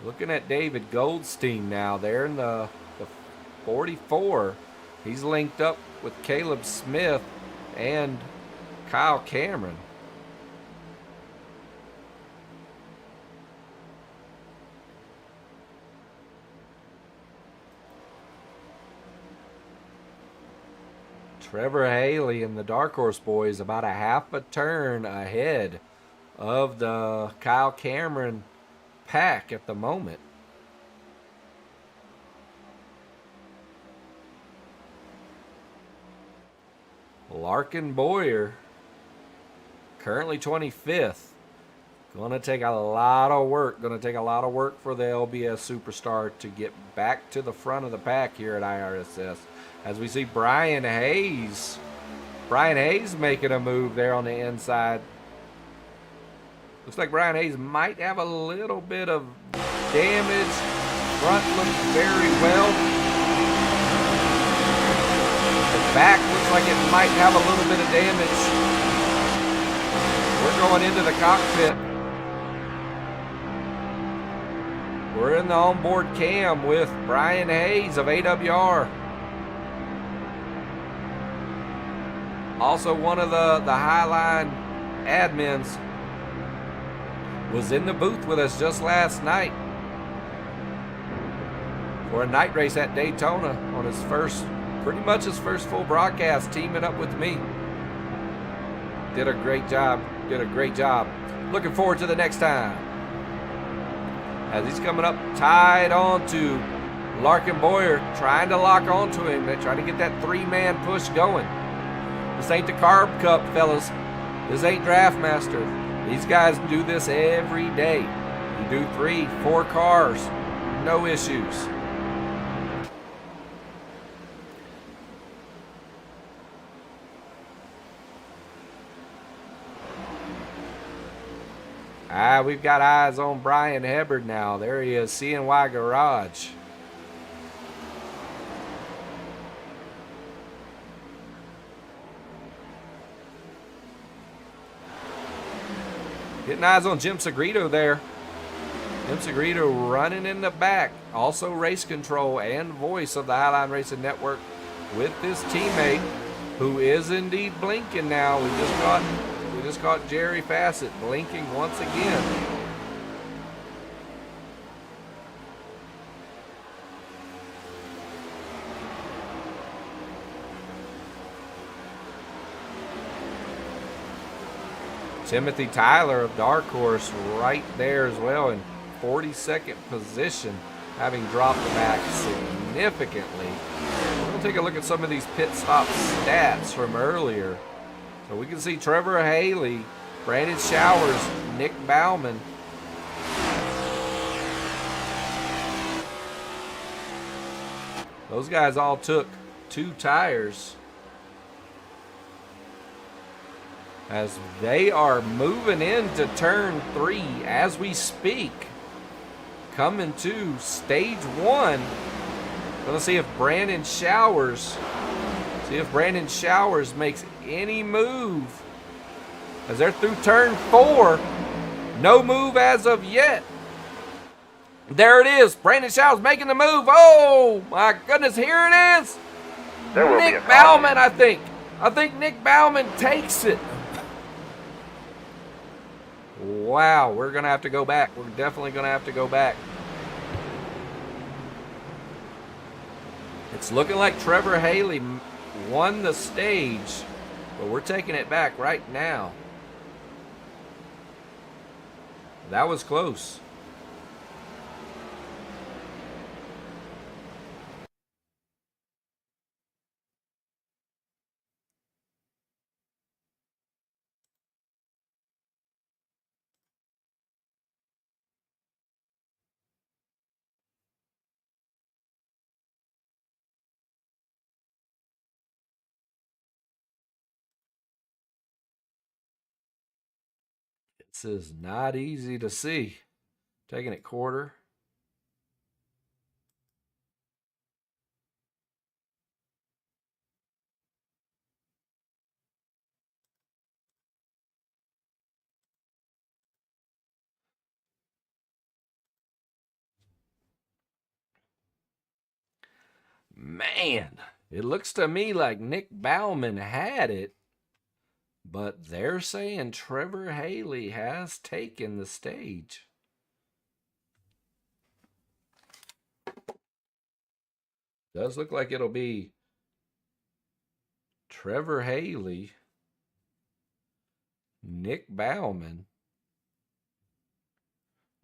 Looking at David Goldstein now there in the 44. He's linked up with Caleb Smith and Kyle Cameron. Trevor Haley and the Dark Horse boys about a half a turn ahead of the Kyle Cameron pack at the moment. Larkin Boyer, currently 25th. Gonna take a lot of work. Gonna take a lot of work for the LBS Superstar to get back to the front of the pack here at IRSS. As we see Brian Hayes making a move there on the inside. Looks like Brian Hayes might have a little bit of damage. Front looks very well. The back looks like it might have a little bit of damage. We're going into the cockpit. We're in the onboard cam with Brian Hayes of AWR. Also, one of the Highline admins was in the booth with us just last night for a night race at Daytona on his first, pretty much his first full broadcast, teaming up with me. Did a great job. Looking forward to the next time. As he's coming up tied on to Larkin Boyer, trying to lock onto him. They're trying to get that 3-man push going. This ain't the Carb Cup, fellas. This ain't Draftmaster. These guys do this every day. You do 3, 4 cars, no issues. We've got eyes on Brian Hubbard now. There he is, CNY Garage. Getting eyes on Jim Segrito there. Jim Segrito running in the back. Also race control and voice of the Highline Racing Network with his teammate, who is indeed blinking now. We just caught Jerry Fassett blinking once again. Timothy Tyler of Dark Horse right there as well in 42nd position, having dropped the back significantly. We're going to take a look at some of these pit stop stats from earlier. So we can see Trevor Haley, Brandon Showers, Nick Bauman. Those guys all took 2 tires as they are moving into turn 3 as we speak. Coming to stage 1. Gonna see if Brandon Showers makes any move as they're through turn 4. No move as of yet. There it is. Brandon Showers making the move. Oh my goodness, here it is. Nick Bauman, I think. I think Nick Bauman takes it. Wow, we're gonna have to go back. We're definitely gonna have to go back. It's looking like Trevor Haley won the stage, but we're taking it back right now. That was close. This is not easy to see. Taking it quarter. Man, it looks to me like Nick Bauman had it, but they're saying Trevor Haley has taken the stage. Does look like it'll be Trevor Haley, Nick Bauman,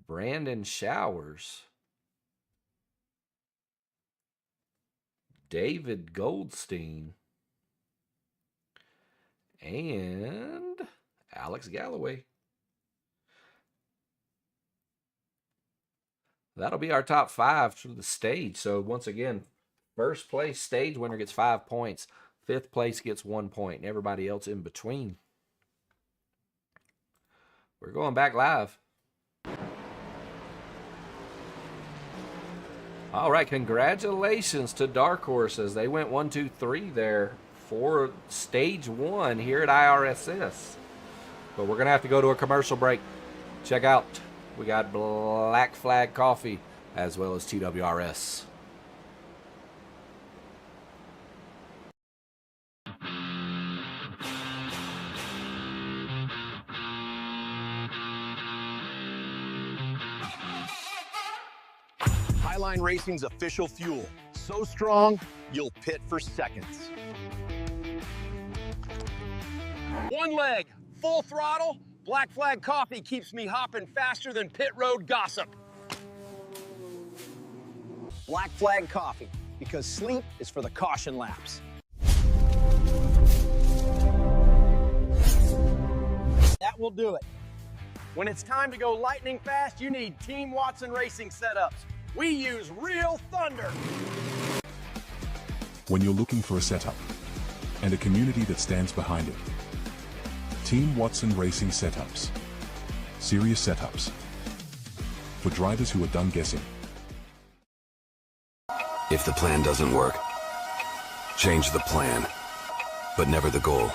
Brandon Showers, David Goldstein, and Alex Galloway. That'll be our top 5 for the stage. So once again, first place stage winner gets 5 points. 5th place gets 1 point. And everybody else in between. We're going back live. All right, congratulations to Dark Horse as they went 1, 2, 3 there for stage 1 here at IRSS. But we're going to have to go to a commercial break. Check out, we got Black Flag Coffee as well as TWRS. Highline Racing's official fuel. So strong, you'll pit for seconds. One leg, full throttle. Black Flag Coffee keeps me hopping faster than pit road gossip. Black Flag Coffee, because sleep is for the caution laps. That will do it. When it's time to go lightning fast, you need Team Watson Racing setups. We use real thunder. When you're looking for a setup and a community that stands behind it, Team Watson Racing Setups. Serious setups for drivers who are done guessing. If the plan doesn't work, change the plan, but never the goal.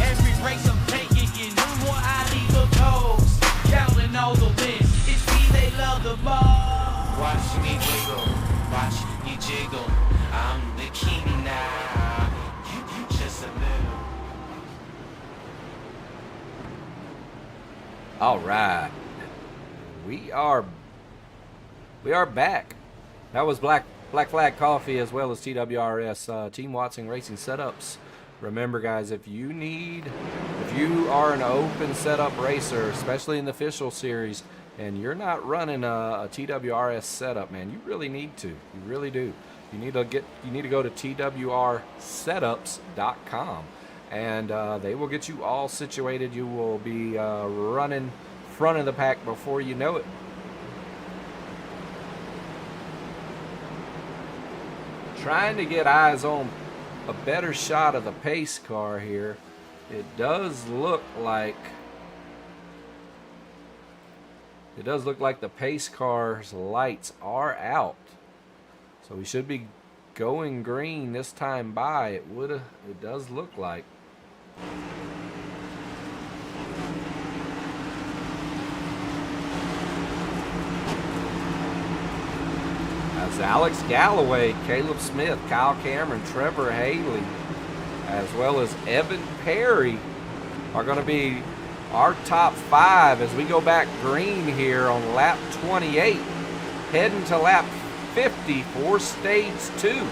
Every race I'm taking, you know what I leave the goals. Counting all the wins, it's me they love the most. Watch me wiggle, watch me jiggle. I'm the king now. You just a little. All right, we are back. That was Black Flag Coffee as well as TWRS, Team Watson Racing Setups. Remember, guys, if you are an open setup racer, especially in the official series, and you're not running a TWRS setup, man, you really need to. You really do. You need to go to twrsetups.com, and they will get you all situated. You will be running front of the pack before you know it. Trying to get eyes on a better shot of the pace car here. It does look like the pace car's lights are out. So we should be going green this time by. It does look like. As Alex Galloway, Caleb Smith, Kyle Cameron, Trevor Haley, as well as Evan Perry are going to be our top 5 as we go back green here on lap 28, heading to lap 50 for stage 2.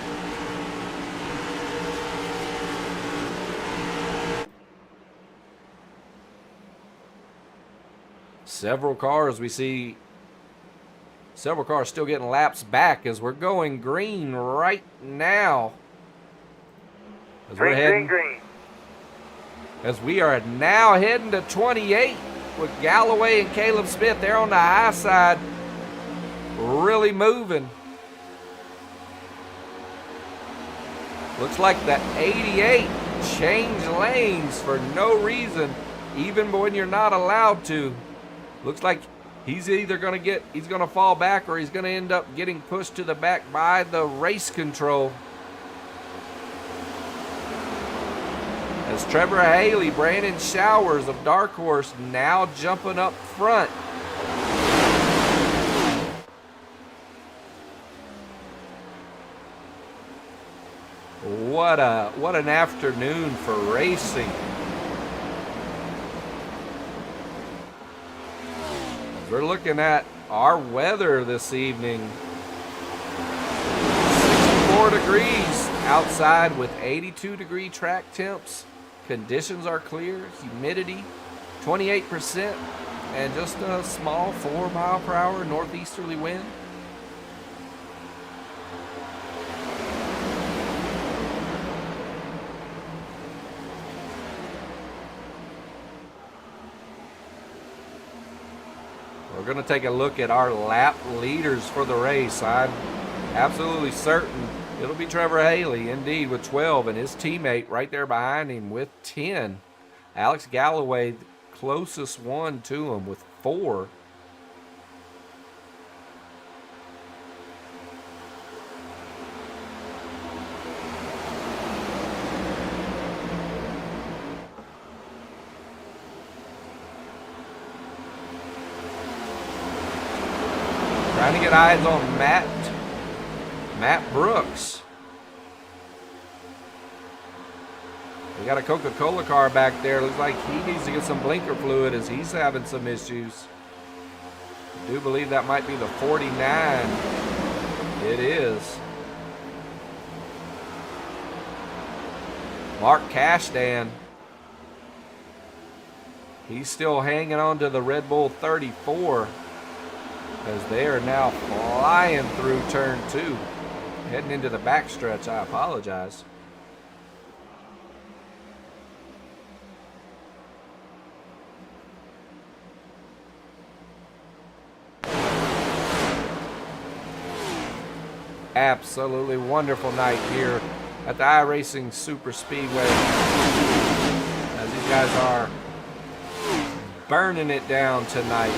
Several cars still getting laps back as we're going green right now. As we're heading green. As we are now heading to 28 with Galloway and Caleb Smith. They're on the high side, really moving. Looks like the 88 changed lanes for no reason, even when you're not allowed to. Looks like he's either going to fall back, or he's going to end up getting pushed to the back by the race control. As Trevor Haley, Brandon Showers of Dark Horse now jumping up front. What an afternoon for racing. We're looking at our weather this evening. 64 degrees outside with 82-degree track temps. Conditions are clear, humidity 28%, and just a small 4-mile-per-hour northeasterly wind. We're going to take a look at our lap leaders for the race. I'm absolutely certain it'll be Trevor Haley, indeed, with 12, and his teammate right there behind him with 10. Alex Galloway, the closest one to him, with 4. Trying to get eyes on Matt Brooks. We got a Coca-Cola car back there. Looks like he needs to get some blinker fluid as he's having some issues. I do believe that might be the 49. It is. Mark Cashdan. He's still hanging on to the Red Bull 34 as they are now flying through turn 2. Heading into the backstretch, I apologize. Absolutely wonderful night here at the iRacing Super Speedway, as these guys are burning it down tonight.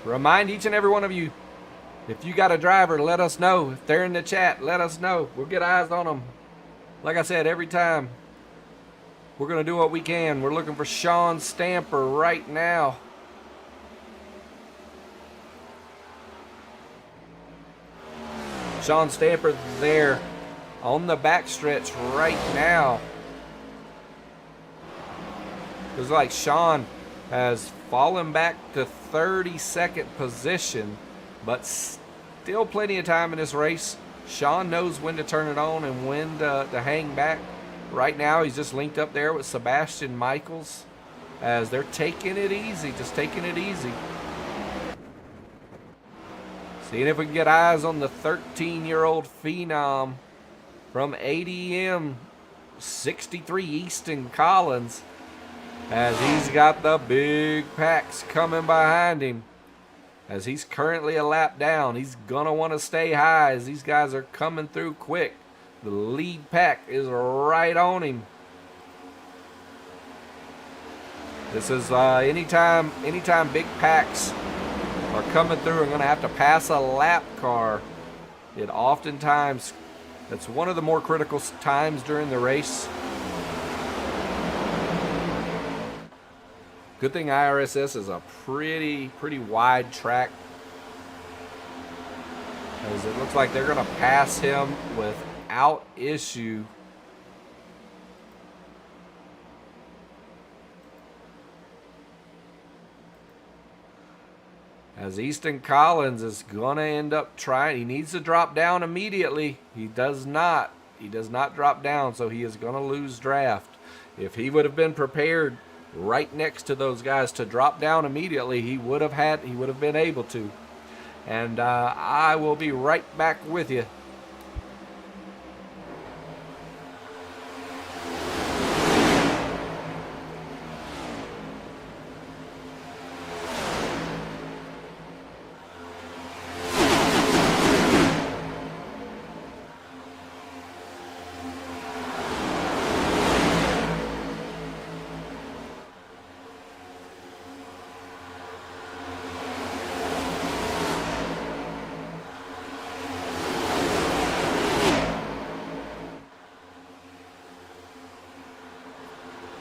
Remind each and every one of you, if you got a driver, let us know. If they're in the chat, let us know. We'll get eyes on them. Like I said, every time we're going to do what we can. We're looking for Sean Stamper right now. Sean Stamper there on the backstretch right now. Looks like Sean has fallen back to 32nd position, but Still plenty of time in this race. Sean knows when to turn it on and when to hang back. Right now, he's just linked up there with Sebastian Michaels as they're taking it easy, just taking it easy. Seeing if we can get eyes on the 13-year-old phenom from ADM 63, Easton Collins, as he's got the big packs coming behind him. As he's currently a lap down, he's going to want to stay high as these guys are coming through quick. The lead pack is right on him. This is anytime big packs are coming through and going to have to pass a lap car. It oftentimes, that's one of the more critical times during the race. Good thing IRSS is a pretty wide track, as it looks like they're going to pass him without issue. As Easton Collins is going to end up trying, he needs to drop down immediately. He does not drop down, so he is going to lose draft. If he would have been prepared right next to those guys to drop down immediately, he would have been able to. And I will be right back with you.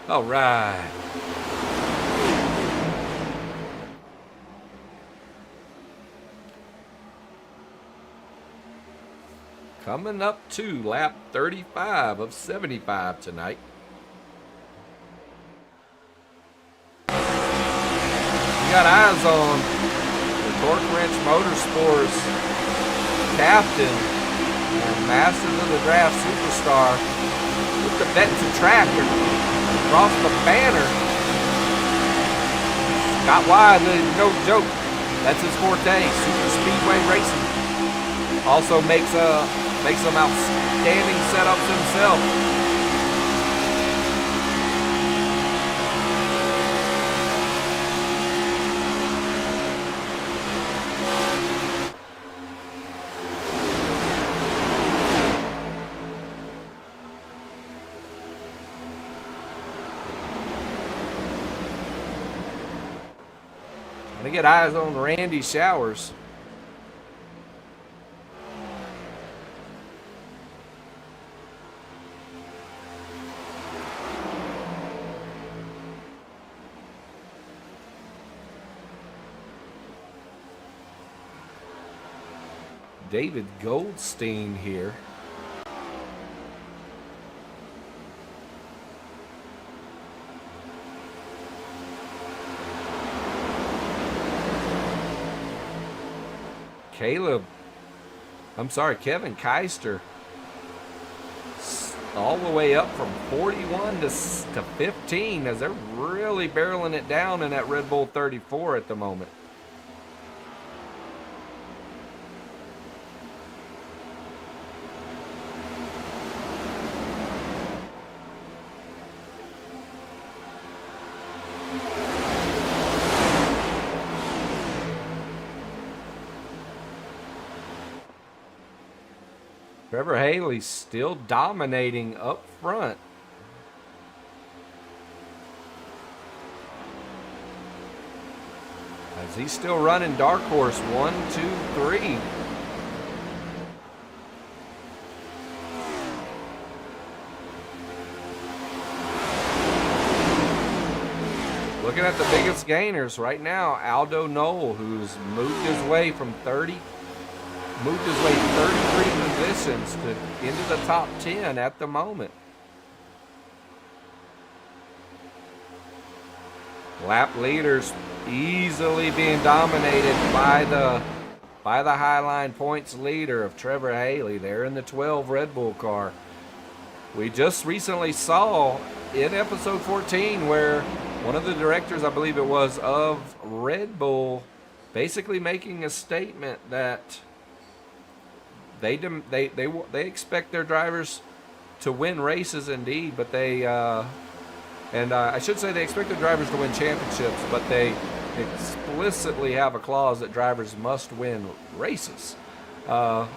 All right. Coming up to lap 35 of 75 tonight. We got eyes on the Torque Wrench Motorsports captain and Masters of the Draft superstar with the Benson tractor. Across the banner. Scott Wise, no joke. That's his forte. Super speedway racing. Also makes some outstanding setups himself. Gonna get eyes on Randy Showers. David Goldstein here. Kevin Keister, all the way up from 41 to 15 as they're really barreling it down in that Red Bull 34 at the moment. Trevor Haley's still dominating up front. As he's still running Dark Horse 1, 2, 3. Looking at the biggest gainers right now, Aldo Knoll, who's moved his way from 33 positions to into the top 10 at the moment. Lap leaders easily being dominated by the by the Highline points leader of Trevor Haley. They're in the 12 Red Bull car. We just recently saw in episode 14 where one of the directors, I believe it was, of Red Bull basically making a statement that they expect their drivers to win races indeed, but I should say they expect their drivers to win championships, but they explicitly have a clause that drivers must win races. And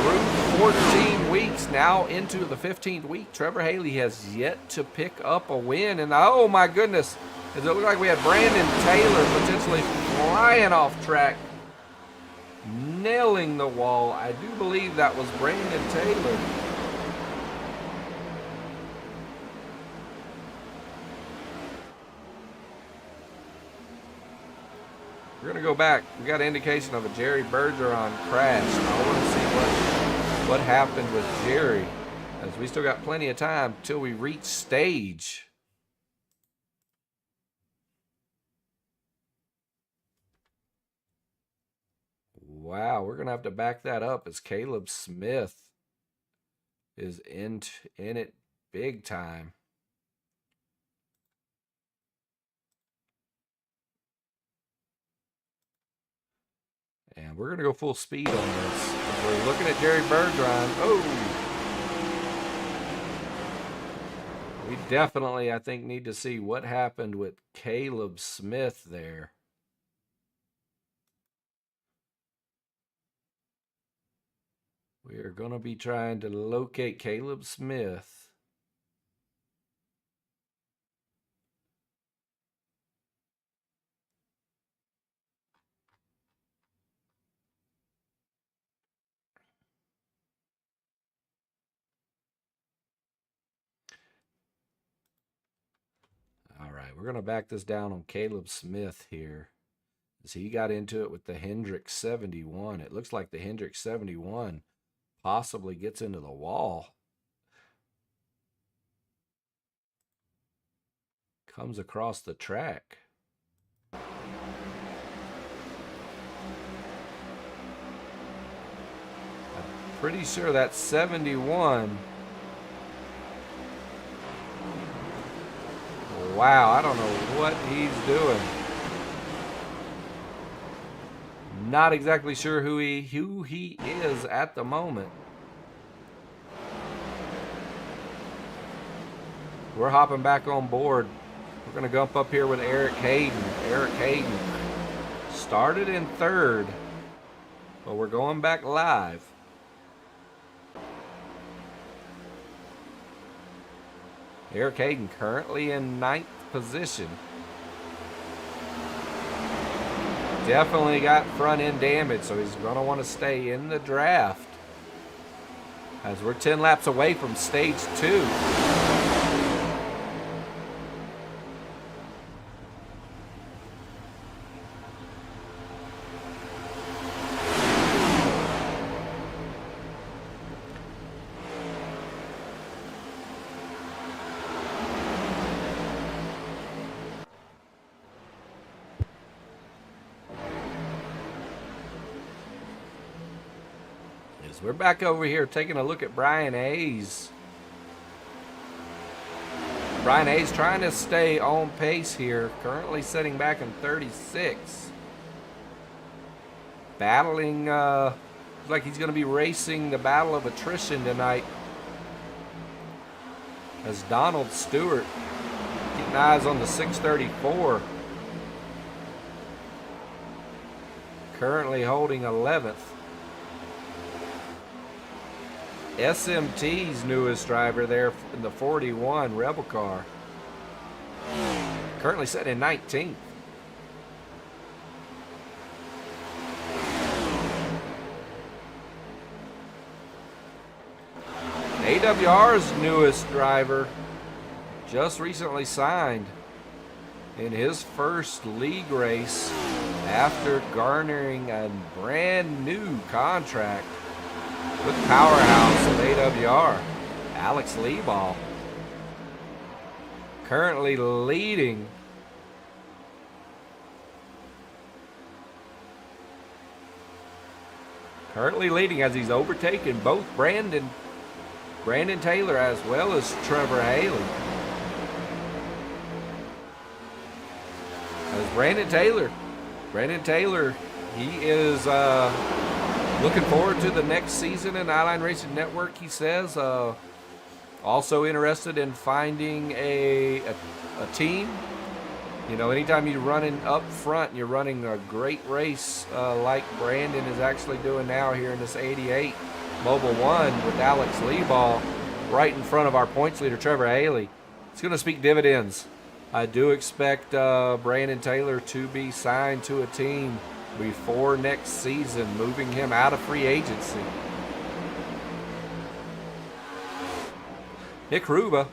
through 14 weeks, now into the 15th week, Trevor Haley has yet to pick up a win. And oh my goodness, does it look like we had Brandon Taylor potentially flying off track, nailing the wall. I do believe that was Brandon Taylor. We're going to go back. We got an indication of a Jerry Bergeron crash. I want to see what happened with Jerry, as we still got plenty of time till we reach stage. Wow, we're going to have to back that up as Caleb Smith is in it big time. And we're going to go full speed on this. We're looking at Jerry Bergeron. Oh! We definitely, I think, need to see what happened with Caleb Smith there. We are going to be trying to locate Caleb Smith. All right, we're going to back this down on Caleb Smith here, as he got into it with the Hendrick 71. It looks like the Hendrick 71 possibly gets into the wall. Comes across the track. I'm pretty sure that's 71. Wow, I don't know what he's doing. Not exactly sure who he is at the moment. We're hopping back on board. We're going to jump up here with Eric Hayden. Eric Hayden started in third, but we're going back live. Eric Hayden currently in 9th position. Definitely got front end damage, so he's going to want to stay in the draft, as we're 10 laps away from stage 2. We're back over here taking a look at Brian Hayes. Brian Hayes trying to stay on pace here, currently sitting back in 36. Battling, looks like he's going to be racing the battle of attrition tonight, as Donald Stewart getting eyes on the 634. Currently holding 11th. SMT's newest driver there in the 41 Rebel car, currently sitting in 19th. AWR's newest driver just recently signed in his first league race after garnering a brand new contract with Powerhouse of AWR, Alex Leeball, currently leading Currently leading as he's overtaken both Brandon Taylor as well as Trevor Haley. As Brandon Taylor, he is looking forward to the next season in Eyeline Racing Network, he says. Also interested in finding a team. You know, anytime you're running up front, you're running a great race like Brandon is actually doing now here in this 88 Mobil 1 with Alex Leeball right in front of our points leader, Trevor Haley. It's going to speak dividends. I do expect Brandon Taylor to be signed to a team before next season, moving him out of free agency. Nick Ruba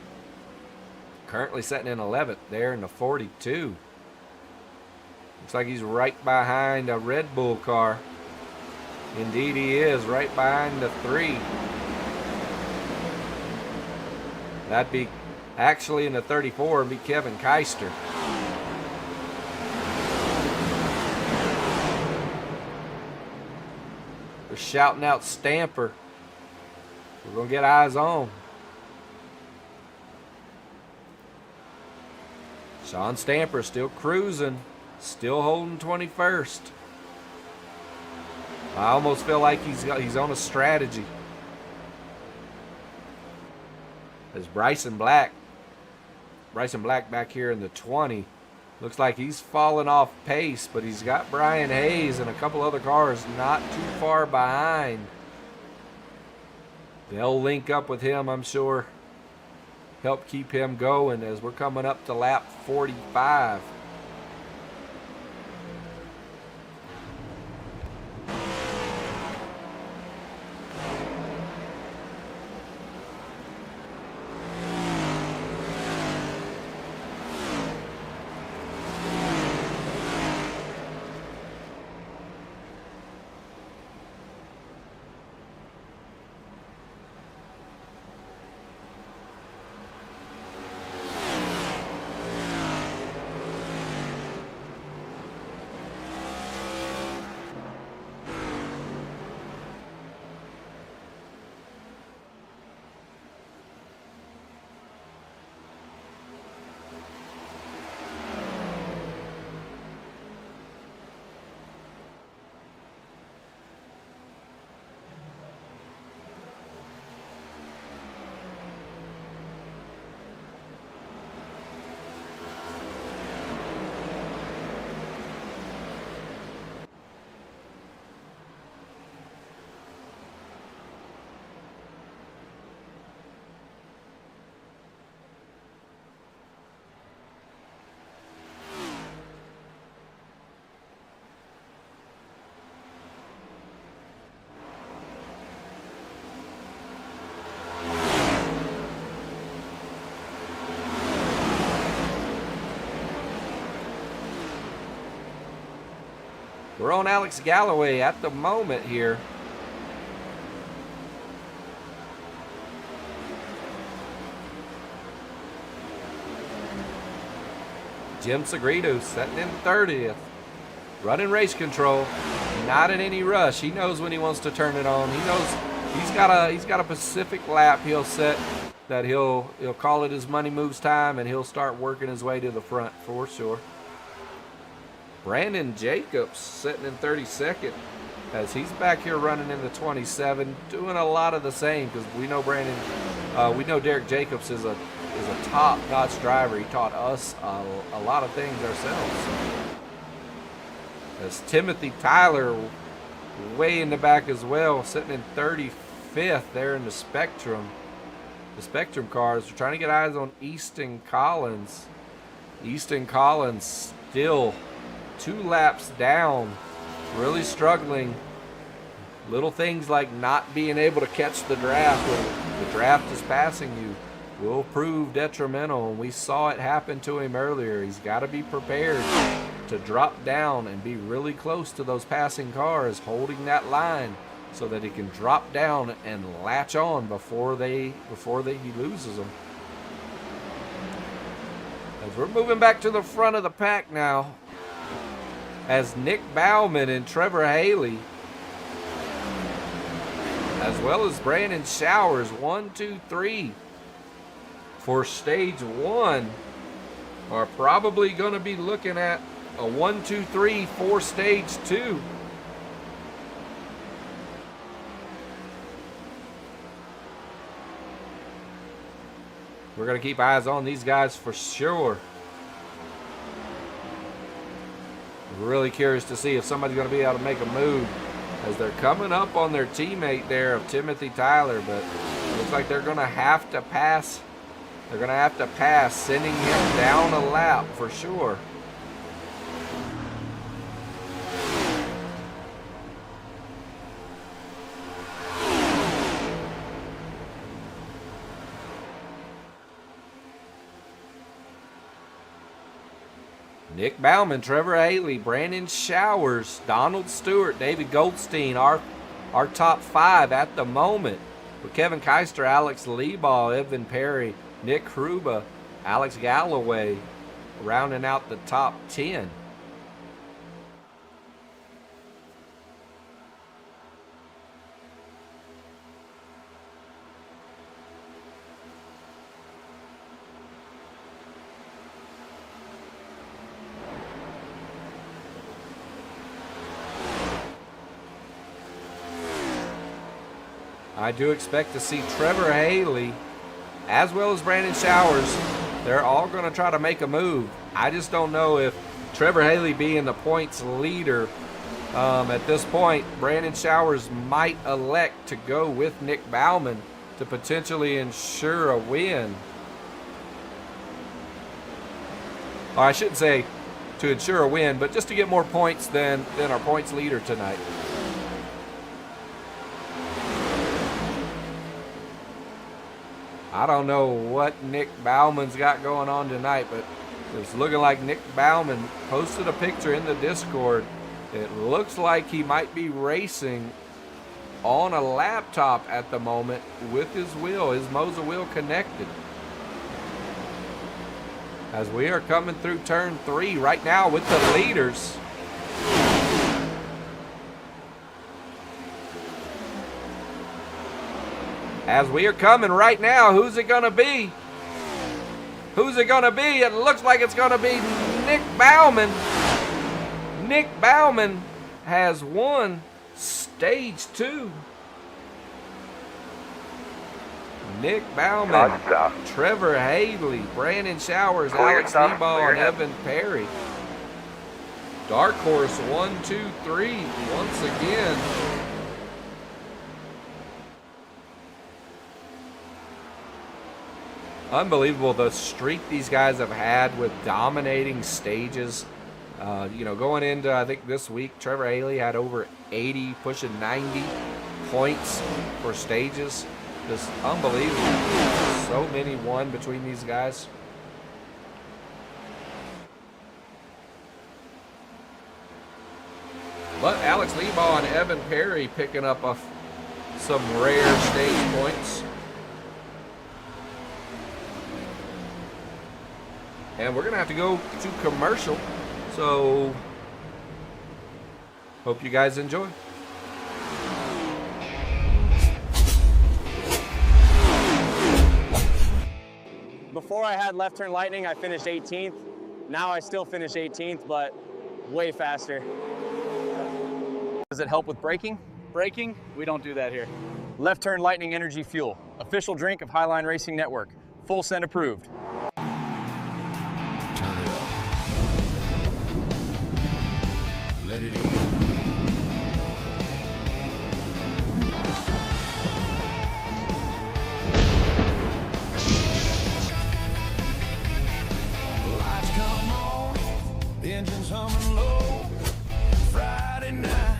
currently sitting in 11th there in the 42. Looks like he's right behind a Red Bull car. Indeed he is, right behind the 3. That'd be actually in the 34 be Kevin Keister. They're shouting out Stamper. We're going to get eyes on. Sean Stamper still cruising, still holding 21st. I almost feel like he's on a strategy. There's Bryson Black back here in the 20. Looks like he's fallen off pace, but he's got Brian Hayes and a couple other cars not too far behind. They'll link up with him, I'm sure. Help keep him going as we're coming up to lap 45. We're on Alex Galloway at the moment here. Jim Segredo sitting in 30th. Running race control. Not in any rush. He knows when he wants to turn it on. He knows he's got a Pacific lap he'll set that he'll call it his money moves time, and he'll start working his way to the front for sure. Brandon Jacobs sitting in 32nd as he's back here running in the 27, doing a lot of the same because we know Derek Jacobs is a top-notch driver. He taught us a lot of things ourselves. As Timothy Tyler way in the back as well, sitting in 35th there in the Spectrum. The Spectrum cars. We're trying to get eyes on Easton Collins. Easton Collins still 2 laps down, really struggling. Little things like not being able to catch the draft when the draft is passing you will prove detrimental, and we saw it happen to him earlier. He's got to be prepared to drop down and be really close to those passing cars, holding that line so that he can drop down and latch on before he loses them. As we're moving back to the front of the pack now, as Nick Bauman and Trevor Haley as well as Brandon Showers. 1, 2, 3 for stage 1 are probably going to be looking at a 1, 2, 3 for stage 2. We're going to keep eyes on these guys for sure. Really curious to see if somebody's going to be able to make a move as they're coming up on their teammate there of Timothy Tyler, but it looks like they're going to have to pass. They're going to have to pass, sending him down a lap for sure. Nick Bauman, Trevor Haley, Brandon Showers, Donald Stewart, David Goldstein, our top 5 at the moment. With Kevin Keister, Alex Leebaugh, Evan Perry, Nick Kruba, Alex Galloway, rounding out the top 10. I do expect to see Trevor Haley as well as Brandon Showers. They're all going to try to make a move. I just don't know if Trevor Haley being the points leader at this point, Brandon Showers might elect to go with Nick Bauman to potentially ensure a win. Or I shouldn't say to ensure a win, but just to get more points than our points leader tonight. I don't know what Nick Bauman's got going on tonight, but it's looking like Nick Bauman posted a picture in the Discord. It looks like he might be racing on a laptop at the moment with his wheel, his Moza wheel connected. As we are coming through turn 3 right now with the leaders. As we are coming right now, who's it going to be? Who's it going to be? It looks like it's going to be Nick Bauman. Nick Bauman has won stage 2. Nick Bauman, Trevor Haley, Brandon Showers, Alex Leebaugh, and Evan Perry. Dark Horse 1, 2, 3 once again. Unbelievable the streak these guys have had with dominating stages. Going into, I think this week, Trevor Haley had over 80, pushing 90 points for stages. Just unbelievable. So many won between these guys. But Alex Leebaugh and Evan Perry picking up some rare stage points. And we're going to have to go to commercial. So, hope you guys enjoy. Before I had left turn lightning, I finished 18th. Now I still finish 18th, but way faster. Does it help with braking? Braking? We don't do that here. Left turn lightning energy fuel. Official drink of Highline Racing Network. Full send approved. Let it in. Lights come on, the engine's humming low. Friday night.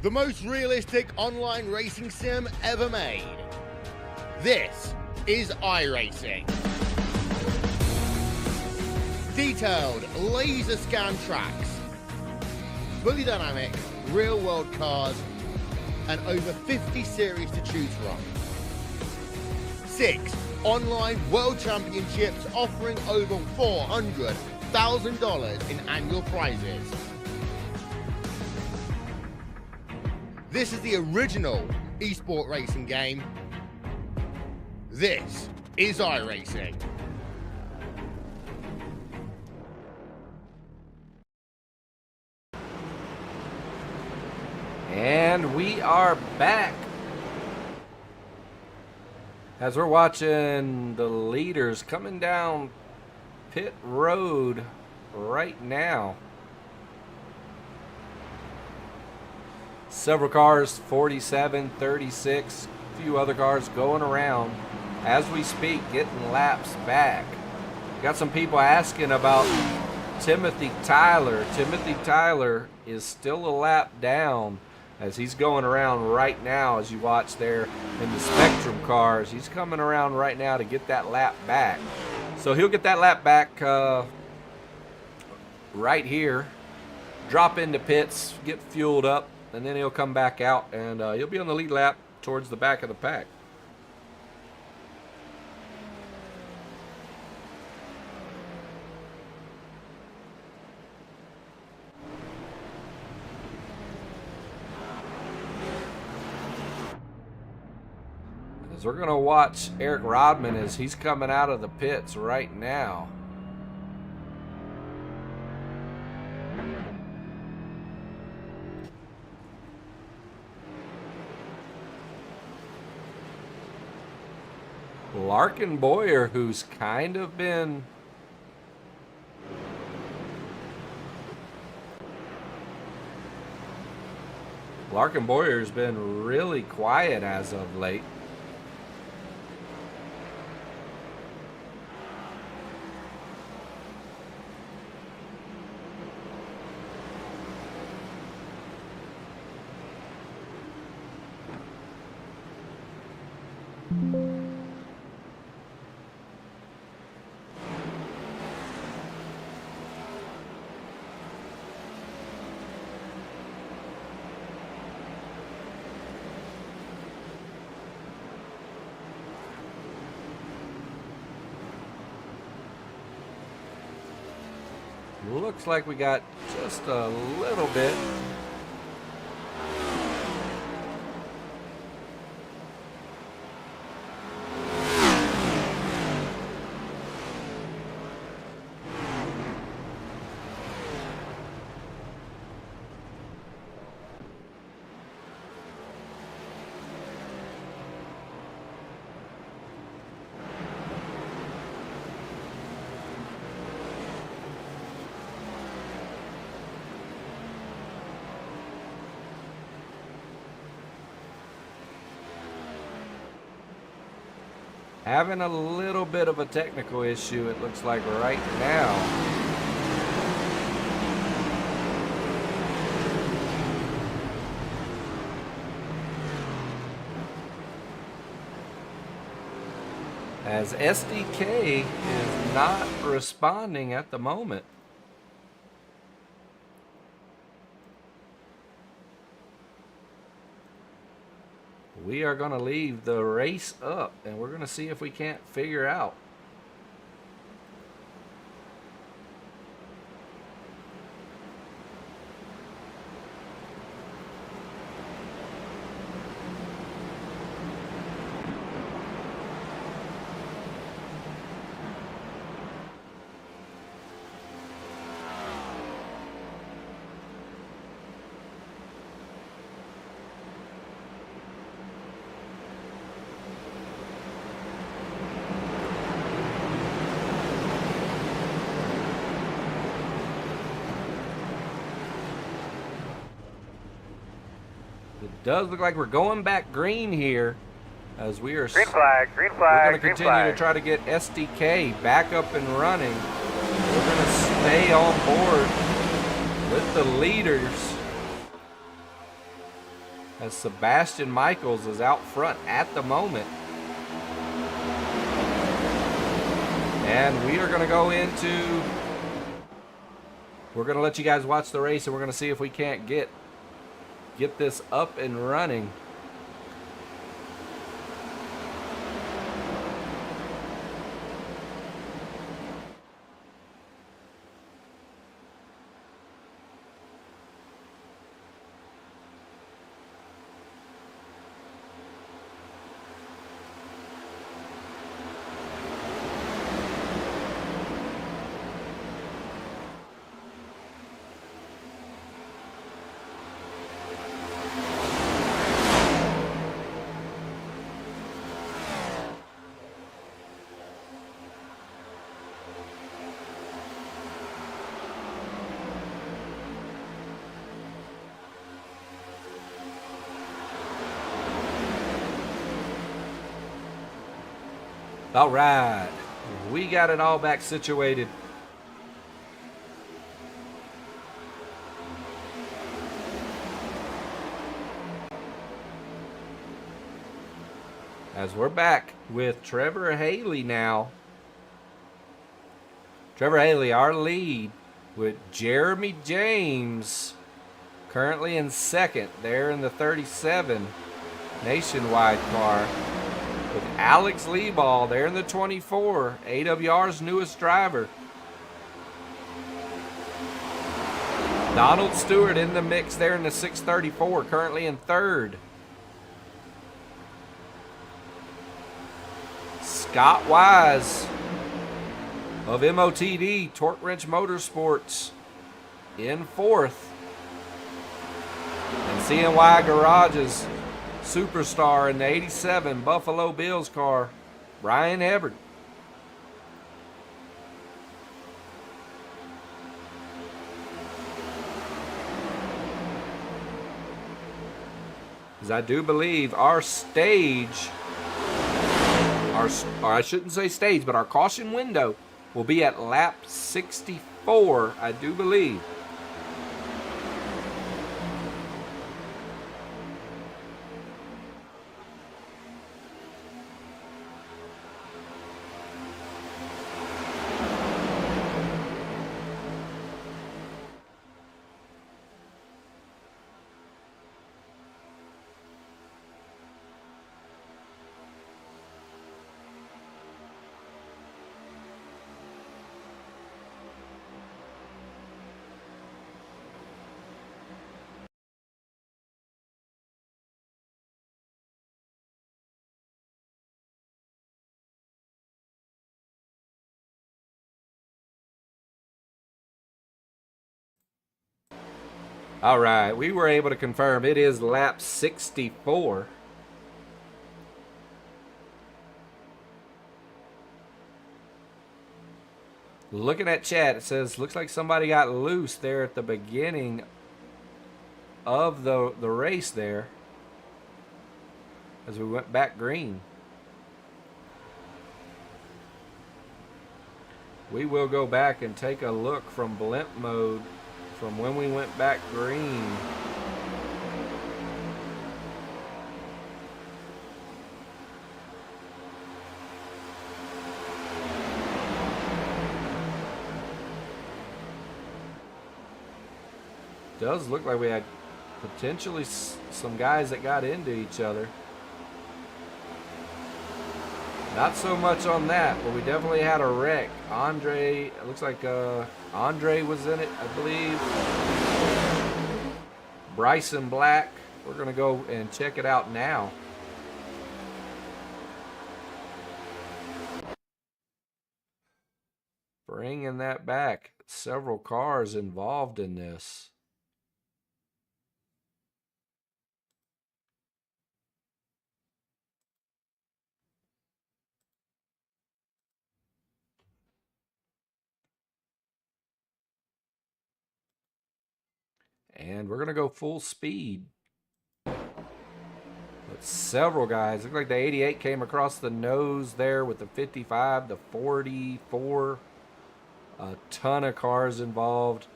The most realistic online racing sim ever made. This is iRacing. Detailed laser scan tracks, fully dynamic, real-world cars, and over 50 series to choose from. 6 online world championships offering over $400,000 in annual prizes. This is the original esport racing game. This is iRacing. And we are back as we're watching the leaders coming down pit road right now. Several cars, 47, 36, a few other cars going around as we speak, getting laps back. Got some people asking about Timothy Tyler. Timothy Tyler is still a lap down as he's going around right now. As you watch there in the Spectrum cars, he's coming around right now to get that lap back. So he'll get that lap back right here, drop into pits, get fueled up, and then he'll come back out and he'll be on the lead lap towards the back of the pack. As we're going to watch Eric Rodman as he's coming out of the pits right now. Larkin Boyer, who's kind of been Larkin Boyer's been really quiet as of late. Looks like we got just a little bit. Having a little bit of a technical issue, it looks like right now. As SDK is not responding at the moment. We are going to leave the race up, and we're going to see if we can't figure out. It does look like we're going back green here as we are. Green flag, we're going to continue to try to get SDK back up and running. We're going to stay on board with the leaders as Sebastian Michaels is out front at the moment. And we are going to go into, we're going to let you guys watch the race, and we're going to see if we can't get this up and running. All right, we got it all back situated. As we're back with Trevor Haley now. Trevor Haley, our lead, with Jeremy James currently in second there in the 37 Nationwide car, with Alex Leeball there in the 24, AWR's newest driver. Donald Stewart in the mix there in the 634, currently in third. Scott Wise of MOTD, Torque Wrench Motorsports, in fourth. And CNY Garage's superstar in the 87 Buffalo Bills car, Brian Hubbard. As I do believe our stage, or I shouldn't say stage, but our caution window will be at lap 64, I do believe. All right, we were able to confirm it is lap 64. Looking at chat, it says, looks like somebody got loose there at the beginning of the race there as we went back green. We will go back and take a look from blimp mode from when we went back green. Does look like we had potentially some guys that got into each other. Not so much on that, but we definitely had a wreck. Andre, it looks like Andre was in it, I believe. Bryson Black. We're going to go and check it out now. Bringing that back. Several cars involved in this. And we're going to go full speed. But several guys. Look like the 88 came across the nose there with the 55, the 44. A ton of cars involved.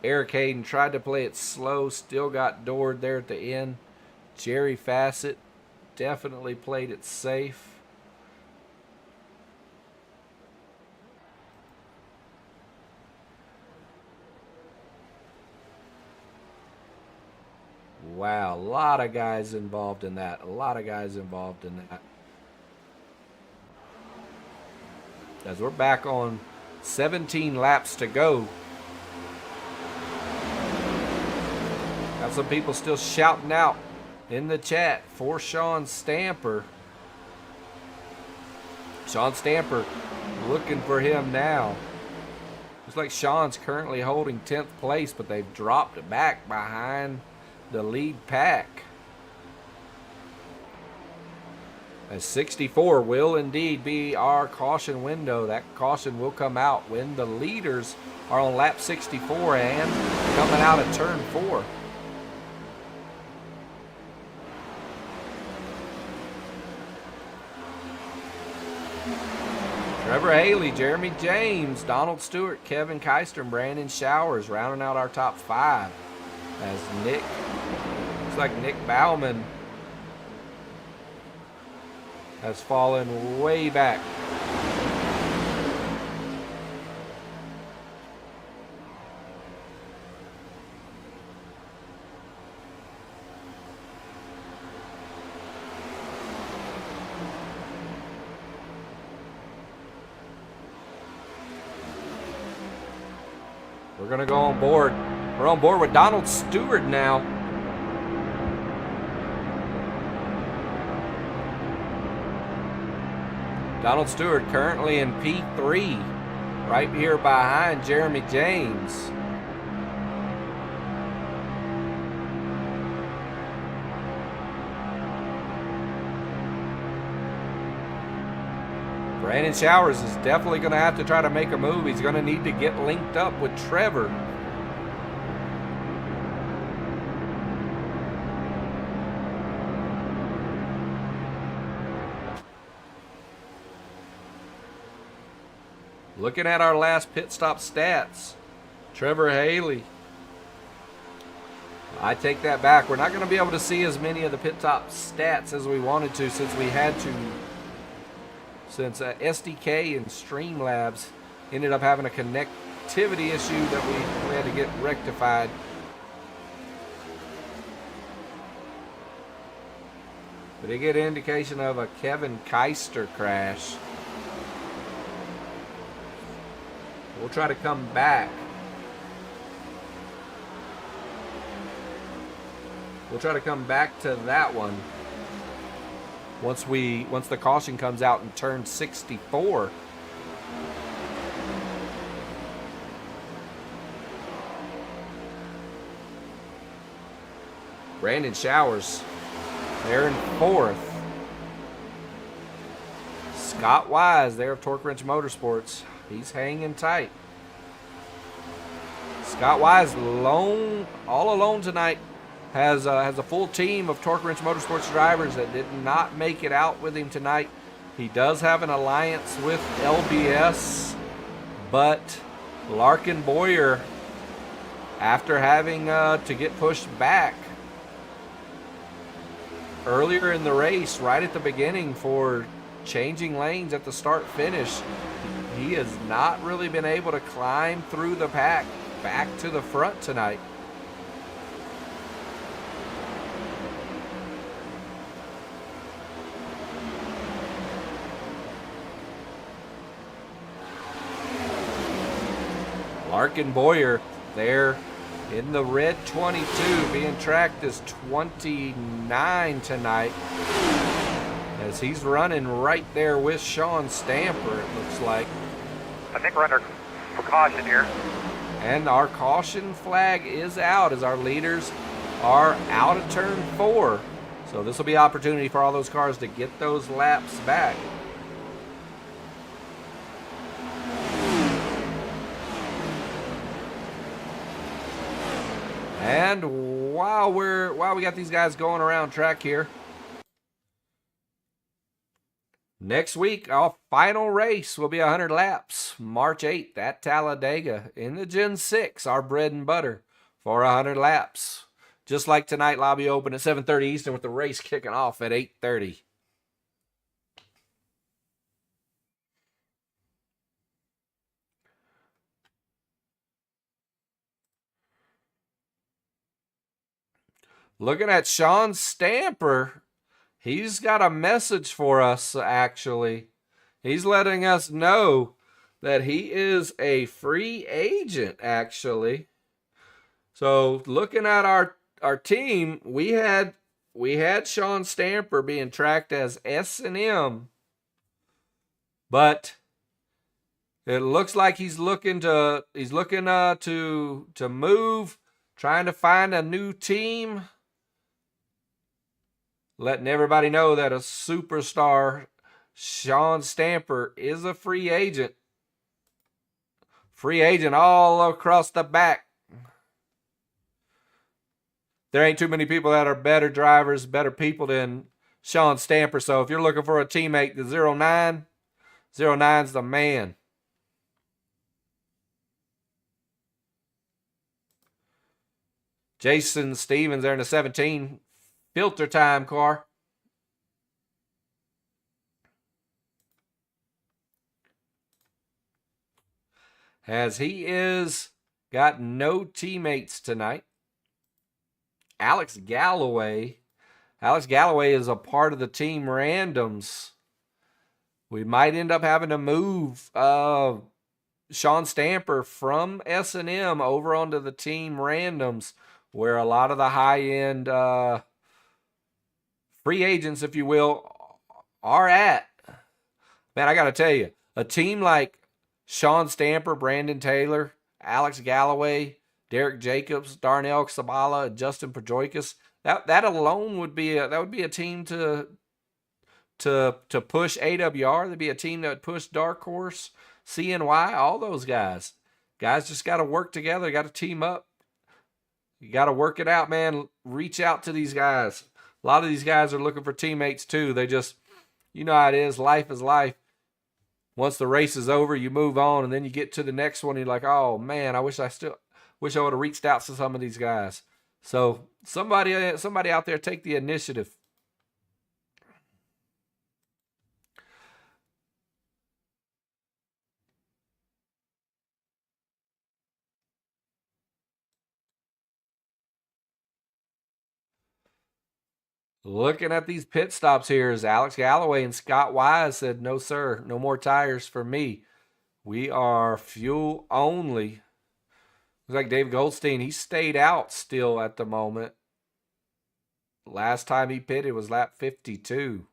Eric Hayden tried to play it slow. Still got doored there at the end. Jerry Fassett definitely played it safe. Wow, a lot of guys involved in that. A lot of guys involved in that. As we're back on 17 laps to go. Got some people still shouting out in the chat for Sean Stamper. Sean Stamper looking for him now. Looks like Sean's currently holding 10th place, but they've dropped it back behind the lead pack. As 64 will indeed be our caution window. That caution will come out when the leaders are on lap 64 and coming out of turn 4. Trevor Haley, Jeremy James, Donald Stewart, Kevin Keister, and Brandon Showers rounding out our top 5. As looks like Nick Bauman has fallen way back. We're going to go on board. We're on board with Donald Stewart now. Donald Stewart currently in P3, right here behind Jeremy James. Brandon Showers is definitely going to have to try to make a move. He's going to need to get linked up with Trevor. Looking at our last pit stop stats, Trevor Haley. I take that back. We're not going to be able to see as many of the pit stop stats as we wanted to since SDK and Streamlabs ended up having a connectivity issue that we had to get rectified. We did get an indication of a Kevin Keister crash. We'll try to come back. We'll try to come back to that one once the caution comes out in turn 64. Brandon Showers, they're in 4th. Scott Wise there of Torque Wrench Motorsports. He's hanging tight. Scott Wise all alone tonight. Has a full team of Torque Wrench Motorsports drivers that did not make it out with him tonight. He does have an alliance with LBS, but Larkin Boyer, after having to get pushed back earlier in the race, right at the beginning for changing lanes at the start-finish, he has not really been able to climb through the pack back to the front tonight. Larkin Boyer there in the red 22, being tracked as 29 tonight, as he's running right there with Sean Stamper, it looks like. I think we're under precaution here. And our caution flag is out as our leaders are out of turn 4. So this will be an opportunity for all those cars to get those laps back. And while we got these guys going around track here, next week our final race will be 100 laps, March 8th at Talladega in the Gen 6, our bread and butter for 100 laps. Just like tonight, lobby open at 7:30 Eastern with the race kicking off at 8:30. Looking at Sean Stamper, he's got a message for us, actually. He's letting us know that he is a free agent, actually. So looking at our team, we had Sean Stamper being tracked as S&M, but it looks like he's looking to move, trying to find a new team. Letting everybody know that a superstar, Sean Stamper, is a free agent. Free agent all across the back. There ain't too many people that are better drivers, better people than Sean Stamper. So if you're looking for a teammate, the 09, 09's the man. Jason Stevens there in the 17. Filter time car. As he is got no teammates tonight. Alex Galloway. Alex Galloway is a part of the team randoms. We might end up having to move Sean Stamper from S&M over onto the team randoms, where a lot of the high-end free agents, if you will, are at. Man, I got to tell you, a team like Sean Stamper, Brandon Taylor, Alex Galloway, Derek Jacobs, Darnell Sabala, and Justin Pajoikis, that alone would be a team to push AWR. There'd be a team that would push Dark Horse, CNY, all those guys. Guys just got to work together, got to team up. You got to work it out, man. Reach out to these guys. A lot of these guys are looking for teammates too. They just, you know how it is. Life is life. Once the race is over, you move on, and then you get to the next one, and you're like, oh, man, I wish I would have reached out to some of these guys. So somebody out there, take the initiative. Looking at these pit stops here is Alex Galloway and Scott Wise said, no, sir, no more tires for me. We are fuel only. Looks like Dave Goldstein, he stayed out still at the moment. Last time he pitted was lap 52.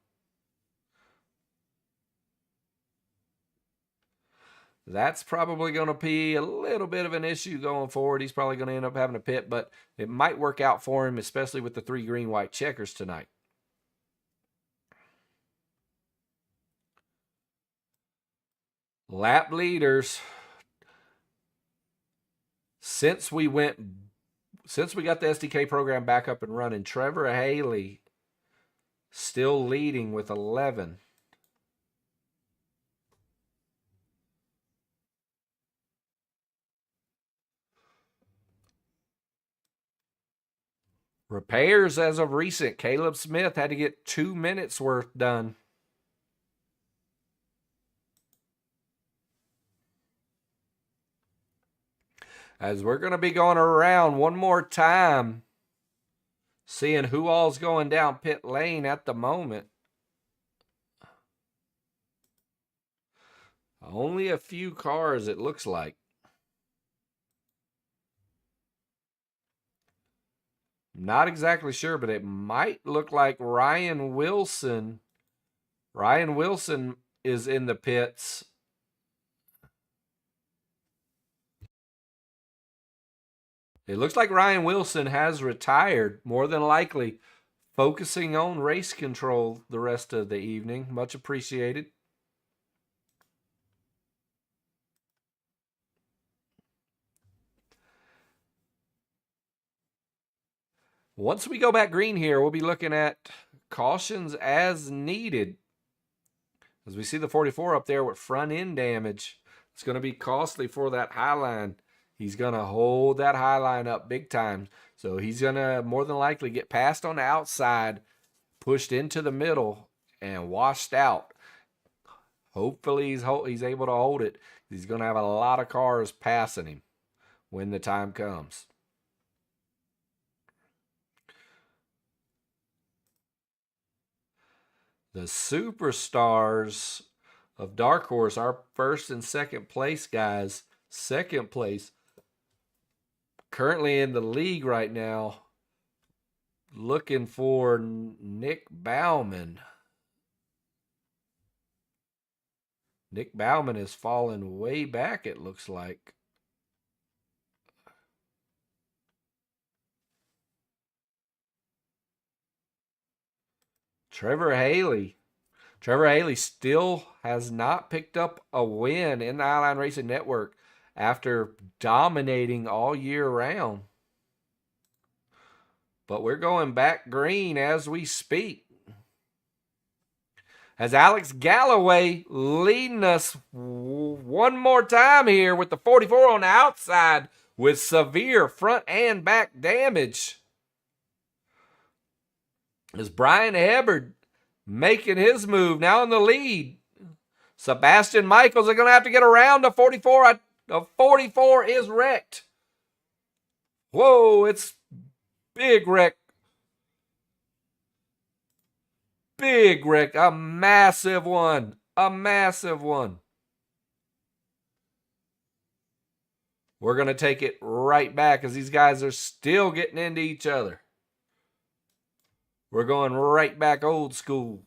That's probably going to be a little bit of an issue going forward. He's probably going to end up having a pit, but it might work out for him, especially with the 3 green-white checkers tonight. Lap leaders. Since we got the SDK program back up and running, Trevor Haley still leading with 11. Repairs as of recent. Caleb Smith had to get 2 minutes worth done. As we're going to be going around one more time, seeing who all's going down pit lane at the moment. Only a few cars, it looks like. Not exactly sure, but it might look like Ryan Wilson. Ryan Wilson is in the pits. It looks like Ryan Wilson has retired, more than likely, focusing on race control the rest of the evening. Much appreciated. Once we go back green here, we'll be looking at cautions as needed. As we see the 44 up there with front end damage, it's going to be costly for that high line. He's going to hold that high line up big time. So he's going to more than likely get passed on the outside, pushed into the middle, and washed out. Hopefully he's able to hold it. He's going to have a lot of cars passing him when the time comes. The superstars of Dark Horse, our first and second place guys. Second place, currently in the league right now, looking for Nick Bauman. Nick Bauman has fallen way back, it looks like. Trevor Haley. Trevor Haley still has not picked up a win in the Highline Racing Network after dominating all year round. But we're going back green as we speak. as Alex Galloway leading us one more time here with the 44 on the outside with severe front and back damage. As Brian Hubbard making his move now in the lead. Sebastian Michaels are going to have to get around the 44. The 44 is wrecked. Whoa, it's big wreck. Big wreck. A massive one. A massive one. We're going to take it right back as these guys are still getting into each other. We're going right back old school.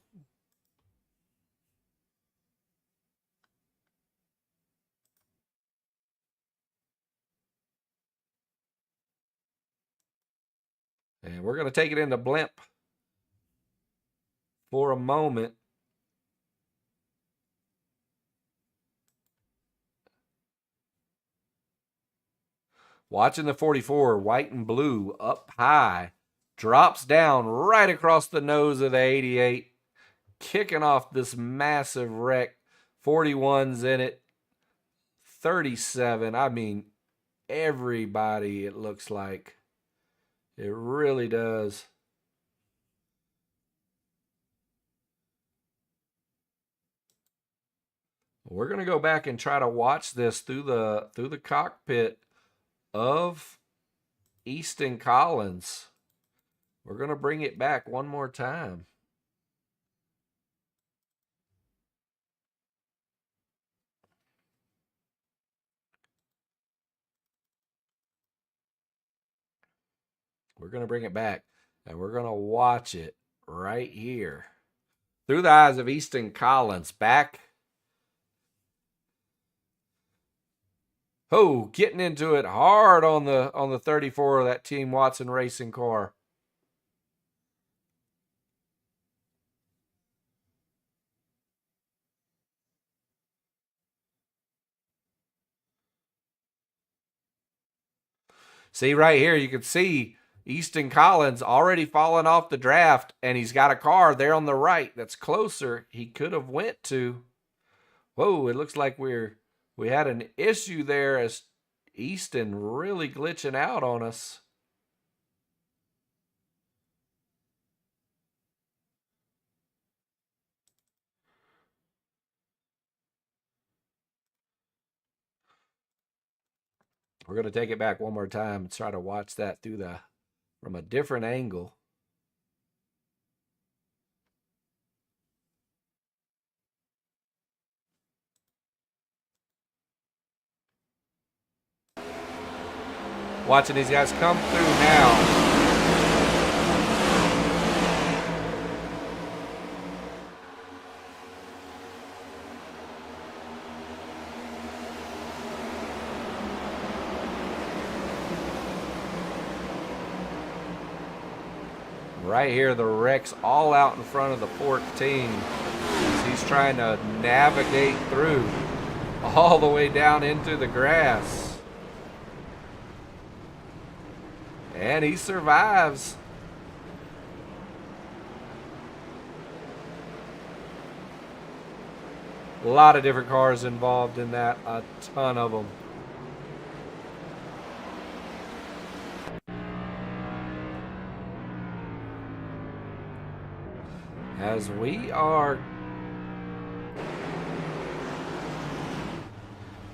And we're going to take it into blimp for a moment. Watching the 44, white and blue, up high. Drops down right across the nose of the 88. Kicking off this massive wreck. 41's in it. 37. I mean, everybody, it looks like. It really does. We're going to go back and try to watch this through the cockpit of Easton Collins. We're going to bring it back one more time. We're going to bring it back, and we're going to watch it right here through the eyes of Easton Collins. Back. Oh, getting into it hard on the 34 of that Team Watson racing car. See right here, you can see Easton Collins already fallen off the draft, and he's got a car there on the right that's closer. He could have went to. Whoa, it looks like we had an issue there as Easton really glitching out on us. We're going to take it back one more time and try to watch that from a different angle. Watching these guys come through now. Right here, the wreck's all out in front of the 14 as he's trying to navigate through all the way down into the grass. And he survives. A lot of different cars involved in that, a ton of them. As we are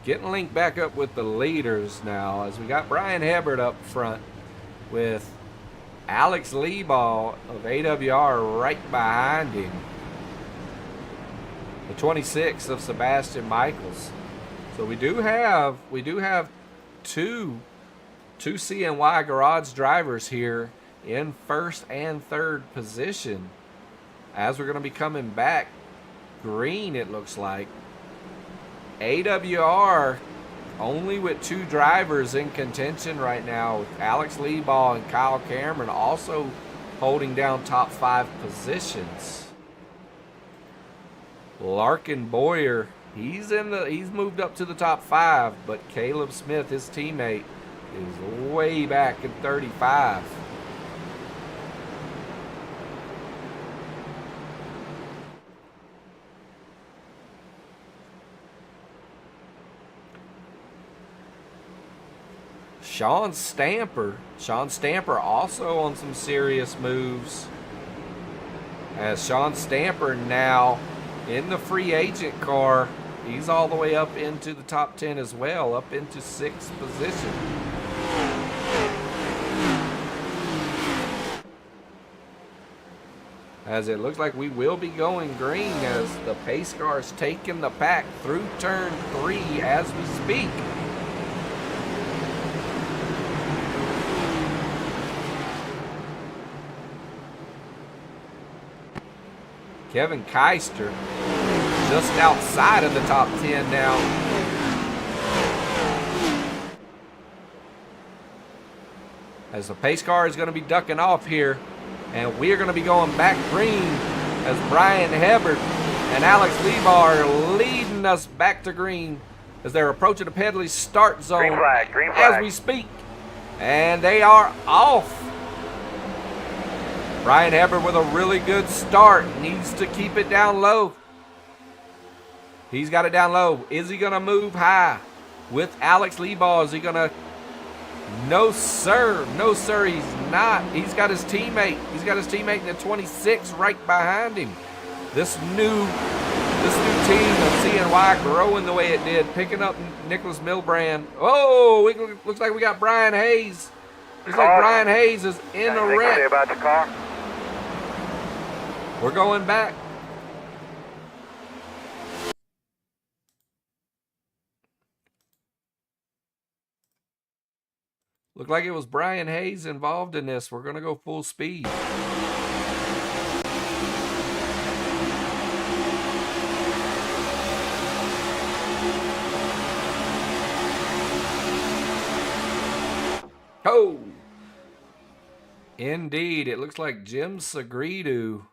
getting linked back up with the leaders now, as we got Brian Hubbard up front with Alex Lieball of AWR right behind him. The 26 of Sebastian Michaels. So we do have two CNY garage drivers here in first and third position. As we're going to be coming back green, it looks like. AWR only with two drivers in contention right now, with Alex Lieball and Kyle Cameron also holding down top 5 positions. Larkin Boyer, he's moved up to the top 5, but Caleb Smith, his teammate, is way back in 35. Sean Stamper. Sean Stamper also on some serious moves. As Sean Stamper now in the free agent car. He's all the way up into the top 10 as well, up into 6th position. As it looks like we will be going green as the pace car is taking the pack through turn 3 as we speak. Kevin Keister just outside of the top 10 now. As the pace car is going to be ducking off here, and we are going to be going back green as Brian Hebert and Alex Lebar are leading us back to green as they're approaching the Pedley start zone Green flag. as we speak. And they are off. Brian Hebert with a really good start. Needs to keep it down low. He's got it down low. Is he going to move high with Alex Lebar? Is he going to? No, sir. No, sir, he's not. He's got his teammate. He's got his teammate in the 26 right behind him. This new team of CNY growing the way it did, picking up Nicholas Milbrand. Oh, it looks like we got Brian Hayes. Looks like Brian Hayes is in a wreck. Say about the car? We're going back. Looked like it was Brian Hayes involved in this. We're going to go full speed. Oh! Indeed, it looks like Jim Sagridu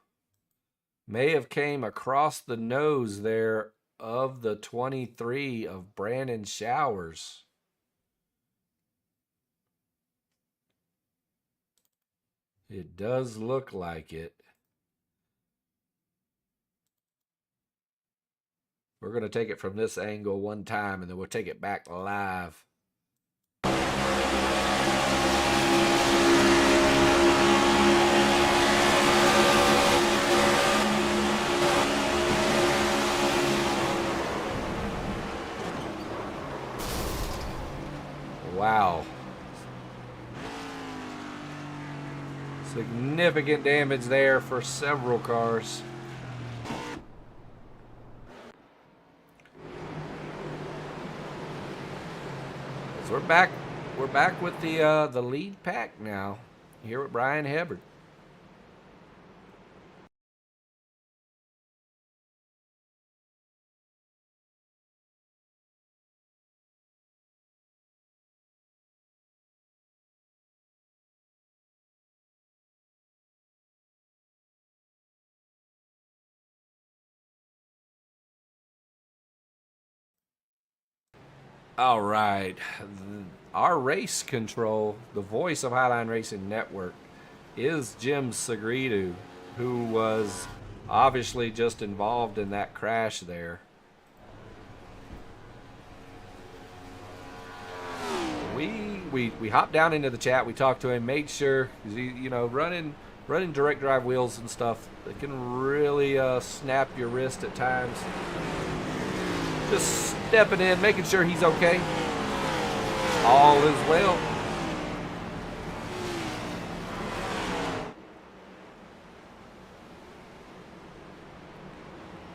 may have came across the nose there of the 23 of Brandon Showers. It does look like it. We're going to take it from this angle one time, and then we'll take it back live. Wow. Significant damage there for several cars. So we're back with the lead pack now. Here with Brian Hebert. All right. Our race control, the voice of Highline Racing Network, is Jim Sagridu, who was obviously just involved in that crash there. We hopped down into the chat, we talked to him, made sure, you know, running direct drive wheels and stuff, it can really snap your wrist at times. Just stepping in, making sure he's okay. All is well.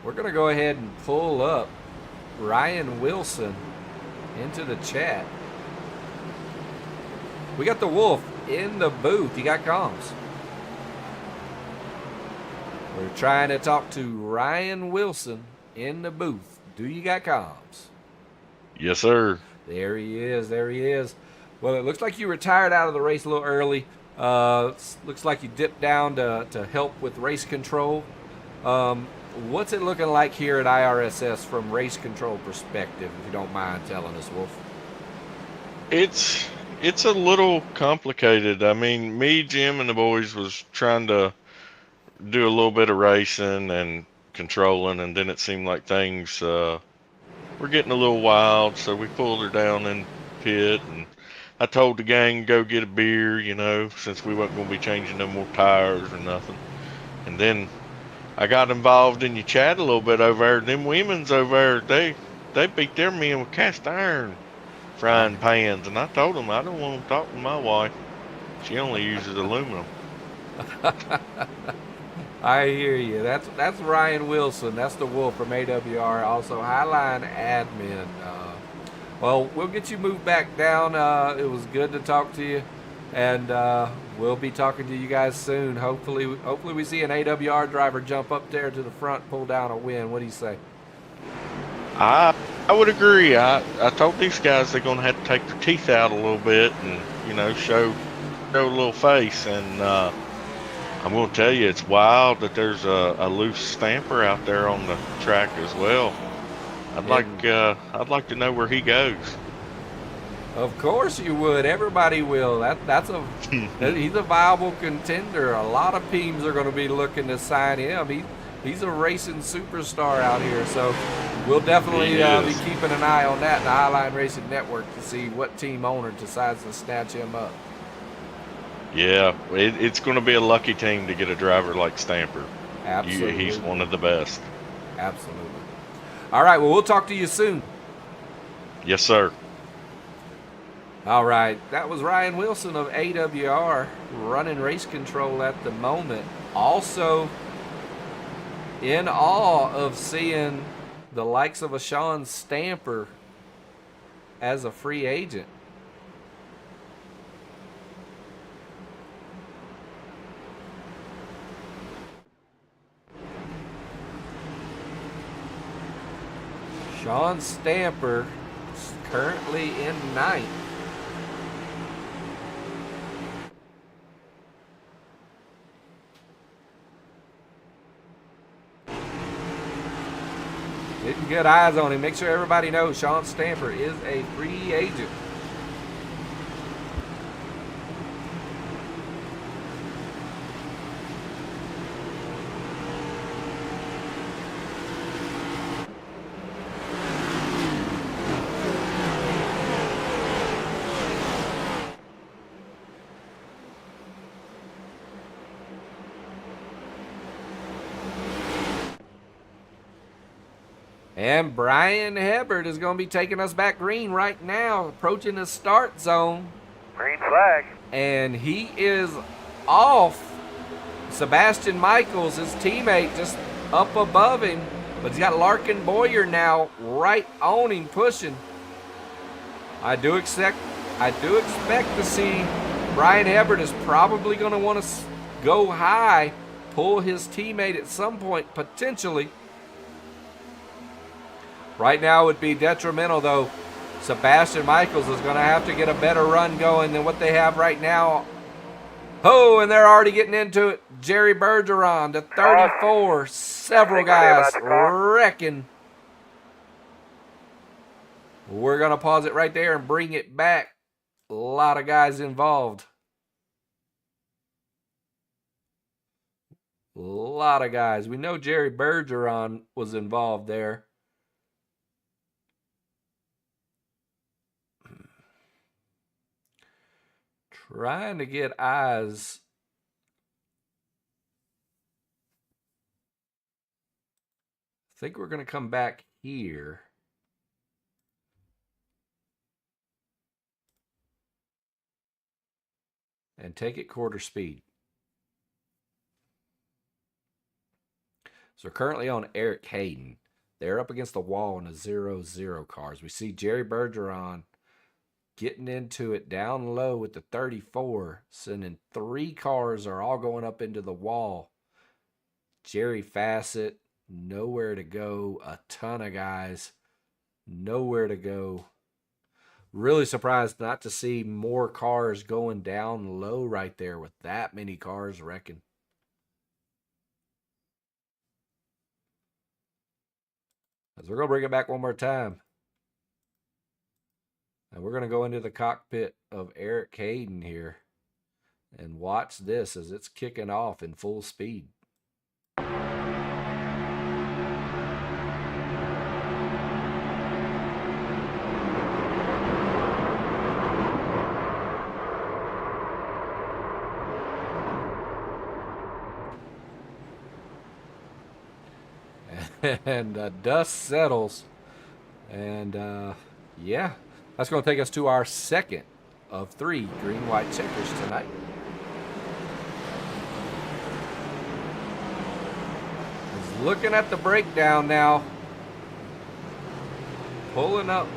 We're going to go ahead and pull up Ryan Wilson into the chat. We got the Wolf in the booth. You got comms. We're trying to talk to Ryan Wilson in the booth. Do you got comms? Yes, sir. There he is. There he is. Well, it looks like you retired out of the race a little early. Looks like you dipped down to help with race control. What's it looking like here at IRSS from race control perspective, if you don't mind telling us, Wolf? It's a little complicated. I mean, me, Jim, and the boys was trying to do a little bit of racing and controlling, and then it seemed like things were getting a little wild, so we pulled her down in pit, and I told the gang go get a beer, you know, since we wasn't gonna be changing no more tires or nothing. And then I got involved in your chat a little bit over there. Them women's over there, they beat their men with cast iron frying pans, and I told them I don't want them talking to my wife. She only uses aluminum. I hear you. That's Ryan Wilson. That's the Wolf from AWR. Also Highline admin. Well, we'll get you moved back down. It was good to talk to you, and we'll be talking to you guys soon. Hopefully we see an AWR driver jump up there to the front, pull down a win. What do you say? I would agree. I told these guys they're gonna have to take their teeth out a little bit and, you know, show a little face. And I'm gonna tell you, it's wild that there's a loose stamper out there on the track as well. I'd like to know where he goes. Of course you would. Everybody will. He's a viable contender. A lot of teams are going to be looking to sign him. He's a racing superstar out here. So we'll definitely be keeping an eye on that in the Highline Racing Network to see what team owner decides to snatch him up. Yeah, it's going to be a lucky team to get a driver like Stamper. Absolutely. He's one of the best. Absolutely. All right, well, we'll talk to you soon. Yes, sir. All right, that was Ryan Wilson of AWR running race control at the moment. Also in awe of seeing the likes of a Sean Stamper as a free agent. Sean Stamper is currently in ninth. Getting good eyes on him. Make sure everybody knows Sean Stamper is a free agent. And Brian Hebert is going to be taking us back green right now, approaching the start zone. Green flag. And he is off. Sebastian Michaels, his teammate, just up above him. But he's got Larkin Boyer now right on him, pushing. I do expect to see Brian Hebert is probably going to want to go high, pull his teammate at some point, potentially. Right now it would be detrimental, though. Sebastian Michaels is going to have to get a better run going than what they have right now. Oh, and they're already getting into it. Jerry Bergeron to 34. Several guys wrecking. We're going to pause it right there and bring it back. A lot of guys involved. A lot of guys. We know Jerry Bergeron was involved there. Trying to get eyes. I think we're going to come back here. And take it quarter speed. So we're currently on Eric Hayden. They're up against the wall in a 0-0 cars. We see Jerry Bergeron getting into it down low with the 34, sending 3 cars are all going up into the wall. Jerry Fassett, nowhere to go. A ton of guys, nowhere to go. Really surprised not to see more cars going down low right there with that many cars wrecking. As we're going to bring it back one more time. And we're going to go into the cockpit of Eric Hayden here and watch this as it's kicking off in full speed. And dust settles. And yeah, that's going to take us to our second of 3 green-white checkers tonight. Just looking at the breakdown now. Pulling up.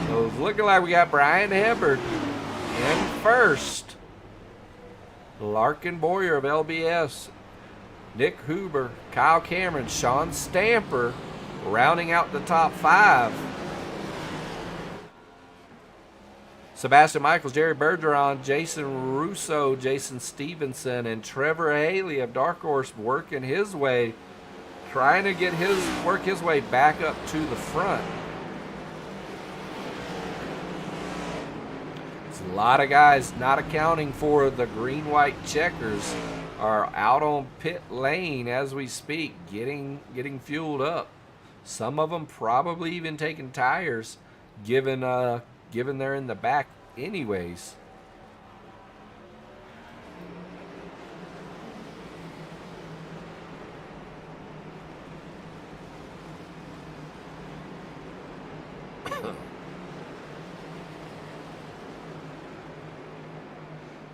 So it's looking like we got Brian Hibbard in first. Larkin Boyer of LBS. Nick Huber, Kyle Cameron, Sean Stamper rounding out the top 5. Sebastian Michaels, Jerry Bergeron, Jason Russo, Jason Stevenson, and Trevor Haley of Dark Horse working his way, trying to work his way back up to the front. It's a lot of guys not accounting for the green-white checkers are out on pit lane as we speak, getting fueled up. Some of them probably even taking tires, given they're in the back anyways.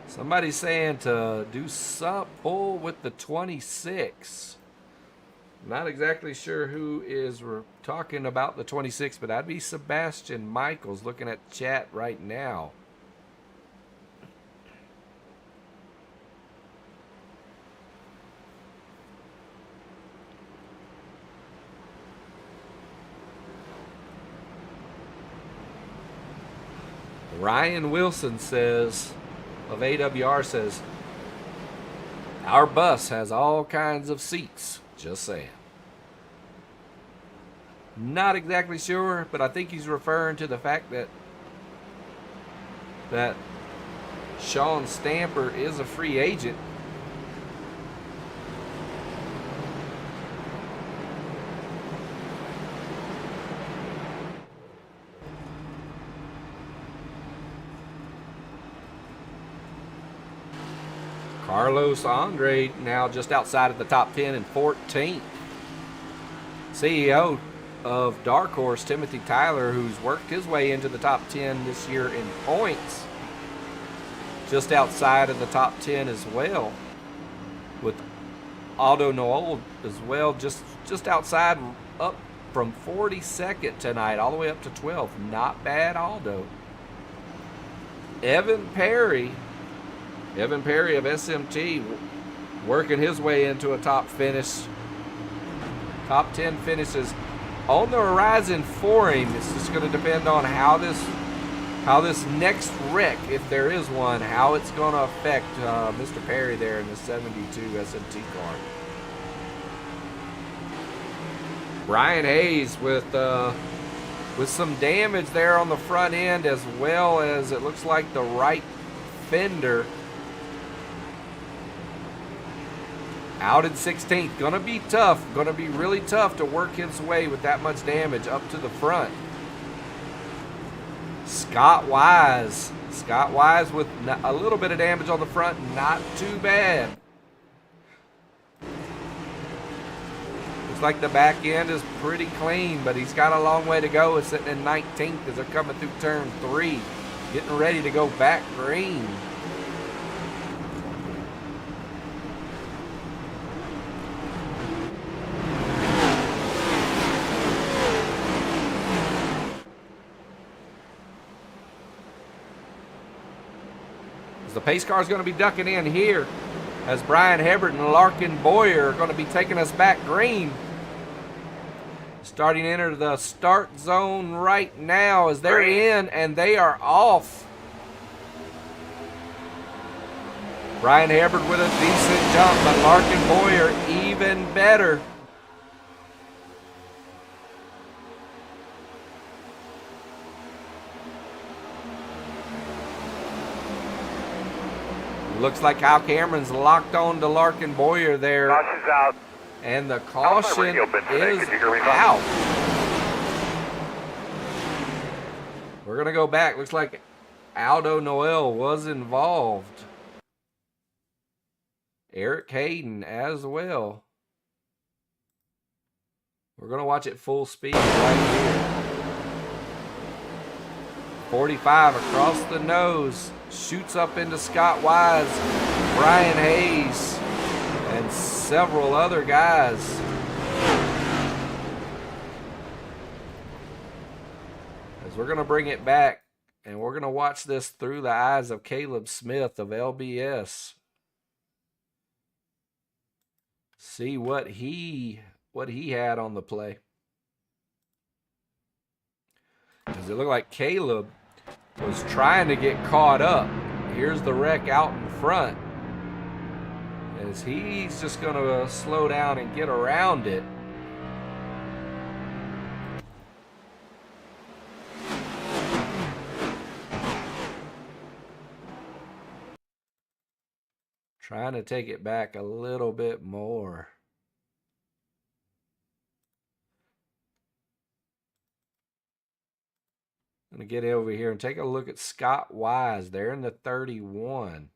Somebody's saying to do some pull with the 26. Not exactly sure who is talking about the 26, but that'd be Sebastian Michaels looking at chat right now. Ryan Wilson says, of AWR says, our bus has all kinds of seats. Just saying. Not exactly sure, but I think he's referring to the fact that Sean Stamper is a free agent. Carlos Andre now just outside of the top 10 and 14th. CEO of Dark Horse, Timothy Tyler, who's worked his way into the top 10 this year in points, just outside of the top 10 as well, with Aldo Noel as well, just outside, up from 42nd tonight all the way up to 12th. Not bad, Aldo. Evan Perry of SMT working his way into a top finish. Top 10 finishes on the horizon for him. It's just going to depend on how this next wreck, if there is one, how it's going to affect Mr. Perry there in the 72 SMT car. Brian Hayes with some damage there on the front end, as well as it looks like the right fender. Out in 16th. Going to be tough. Going to be really tough to work his way with that much damage up to the front. Scott Wise with a little bit of damage on the front. Not too bad. Looks like the back end is pretty clean, but he's got a long way to go. It's sitting in 19th as they're coming through turn 3. Getting ready to go back green. The pace car is going to be ducking in here as Brian Hibbert and Larkin Boyer are going to be taking us back green. Starting to enter the start zone right now as they're in and they are off. Brian Hibbert with a decent jump, but Larkin Boyer even better. Looks like Kyle Cameron's locked on to Larkin Boyer there. Caution's out. And the caution is out. We're going to go back. Looks like Aldo Noel was involved. Eric Hayden as well. We're going to watch it full speed right here. 45 across the nose. Shoots up into Scott Wise, Brian Hayes, and several other guys. As we're going to bring it back, and we're going to watch this through the eyes of Caleb Smith of LBS. See what he had on the play. Because it looked like Caleb was trying to get caught up. Here's the wreck out in front. As he's just going to slow down and get around it. Trying to take it back a little bit more. I'm going to get over here and take a look at Scott Wise there in the 31.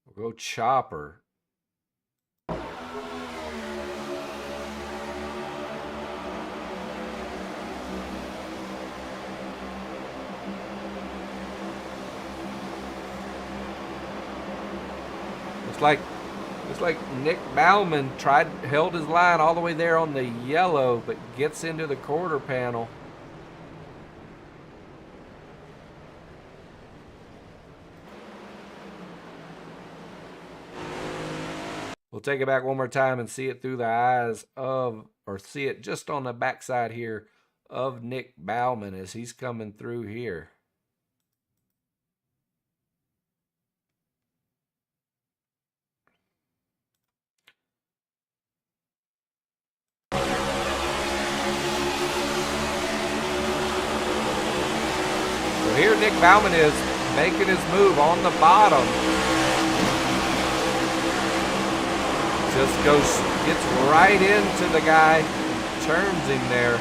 We'll go chopper. Looks like Nick Bauman held his line all the way there on the yellow, but gets into the quarter panel. We'll take it back one more time and see it through the eyes of, or see it just on the backside here of Nick Bauman as he's coming through here. So here Nick Bauman is making his move on the bottom. Just gets right into the guy, turns him there.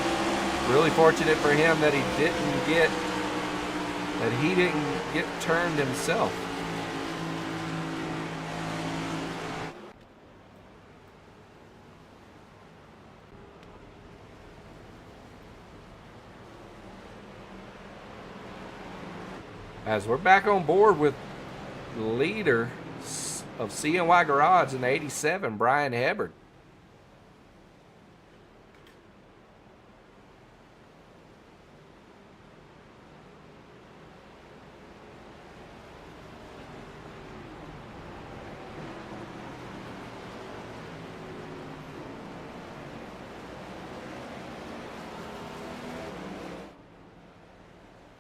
Really fortunate for him that he didn't get turned himself. As we're back on board with the leader of CNY Garage in 87, Brian Hebbard.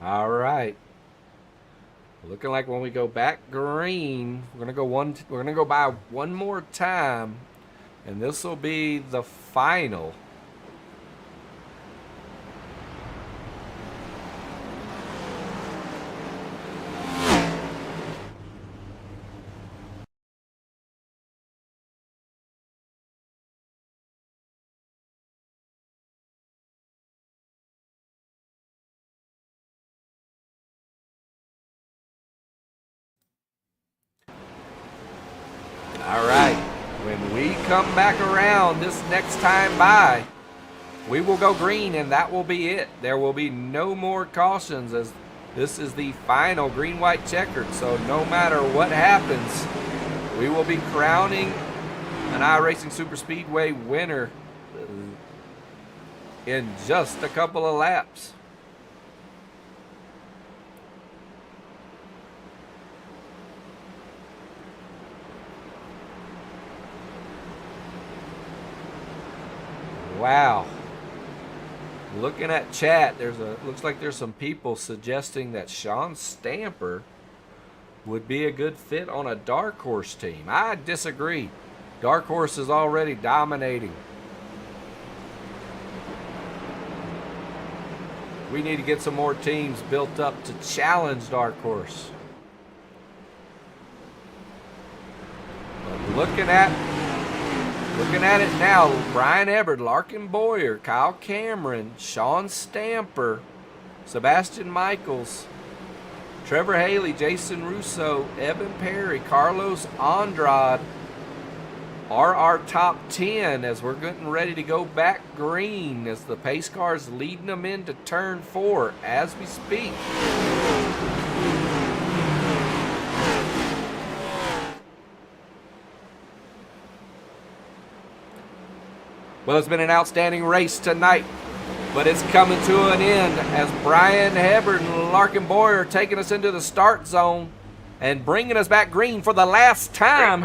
All right. Looking like when we go back green, we're gonna go by one more time, and this will be the final. All right, when we come back around this next time by, we will go green and that will be it. There will be no more cautions as this is the final green, white, checkered. So no matter what happens, we will be crowning an iRacing Super Speedway winner in just a couple of laps. Wow. Looking at chat, looks like there's some people suggesting that Sean Stamper would be a good fit on a dark horse team. I disagree. Dark horse is already dominating. We need to get some more teams built up to challenge dark horse. But looking at it now, Brian Ebbard, Larkin Boyer, Kyle Cameron, Sean Stamper, Sebastian Michaels, Trevor Haley, Jason Russo, Evan Perry, Carlos Andrade are our top 10 as we're getting ready to go back green as the pace car is leading them into turn 4 as we speak. Well, it's been an outstanding race tonight, but it's coming to an end as Brian Hebert and Larkin Boyer are taking us into the start zone and bringing us back green for the last time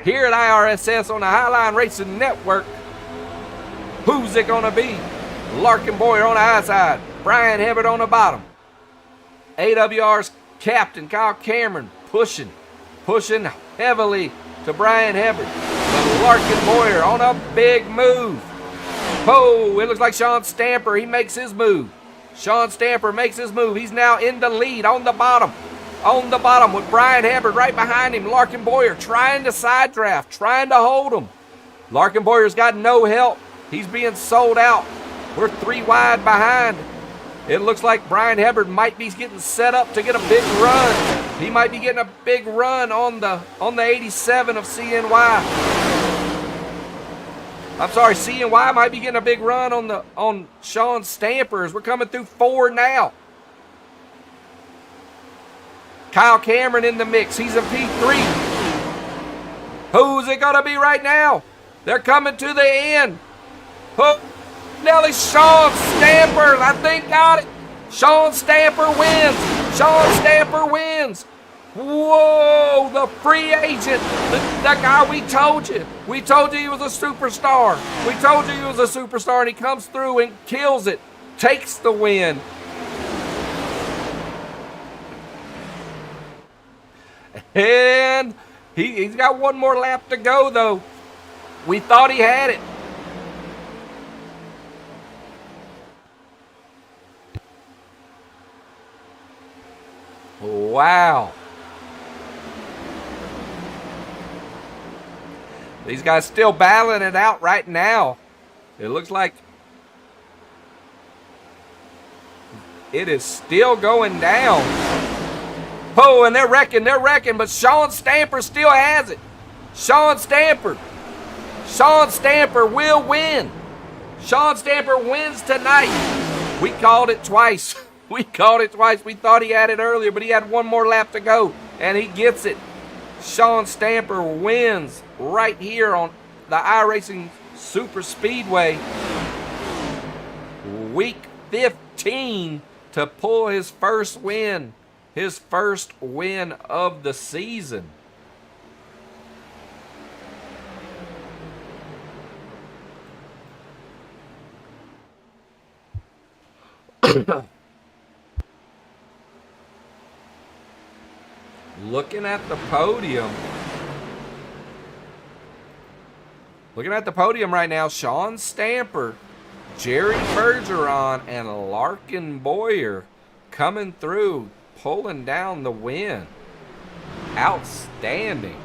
here at IRSS on the Highline Racing Network. Who's it going to be? Larkin Boyer on the high side, Brian Hebert on the bottom. AWR's captain, Kyle Cameron, pushing heavily to Brian Hebert. But Larkin Boyer on a big move. Oh, it looks like Sean Stamper, he makes his move. Sean Stamper makes his move. He's now in the lead on the bottom. On the bottom with Brian Hebert right behind him. Larkin Boyer trying to side draft, trying to hold him. Larkin Boyer's got no help. He's being sold out. We're 3 wide behind. It looks like Brian Hebert might be getting set up to get a big run. He might be getting a big run on the 87 of CNY. I'm sorry, CNY might be getting a big run on Sean Stamper as we're coming through 4 now. Kyle Cameron in the mix. He's in P3. Who's it going to be right now? They're coming to the end. Oh, Nelly Sean Stamper, I think got it. Sean Stamper wins. Sean Stamper wins. Whoa, the free agent. The guy we told you. We told you he was a superstar. We told you he was a superstar, and he comes through and kills it. Takes the win. And he's got one more lap to go, though. We thought he had it. Wow. These guys still battling it out right now. It looks like it is still going down. Oh, and they're wrecking, but Sean Stamper still has it. Sean Stamper will win. Sean Stamper wins tonight. We called it twice. We thought he had it earlier, but he had one more lap to go, and he gets it. Sean Stamper wins right here on the iRacing Super Speedway. Week 15 to pull his first win. His first win of the season. Looking at the podium. Looking at the podium right now, Sean Stamper, Jerry Bergeron, and Larkin Boyer coming through, pulling down the win. Outstanding.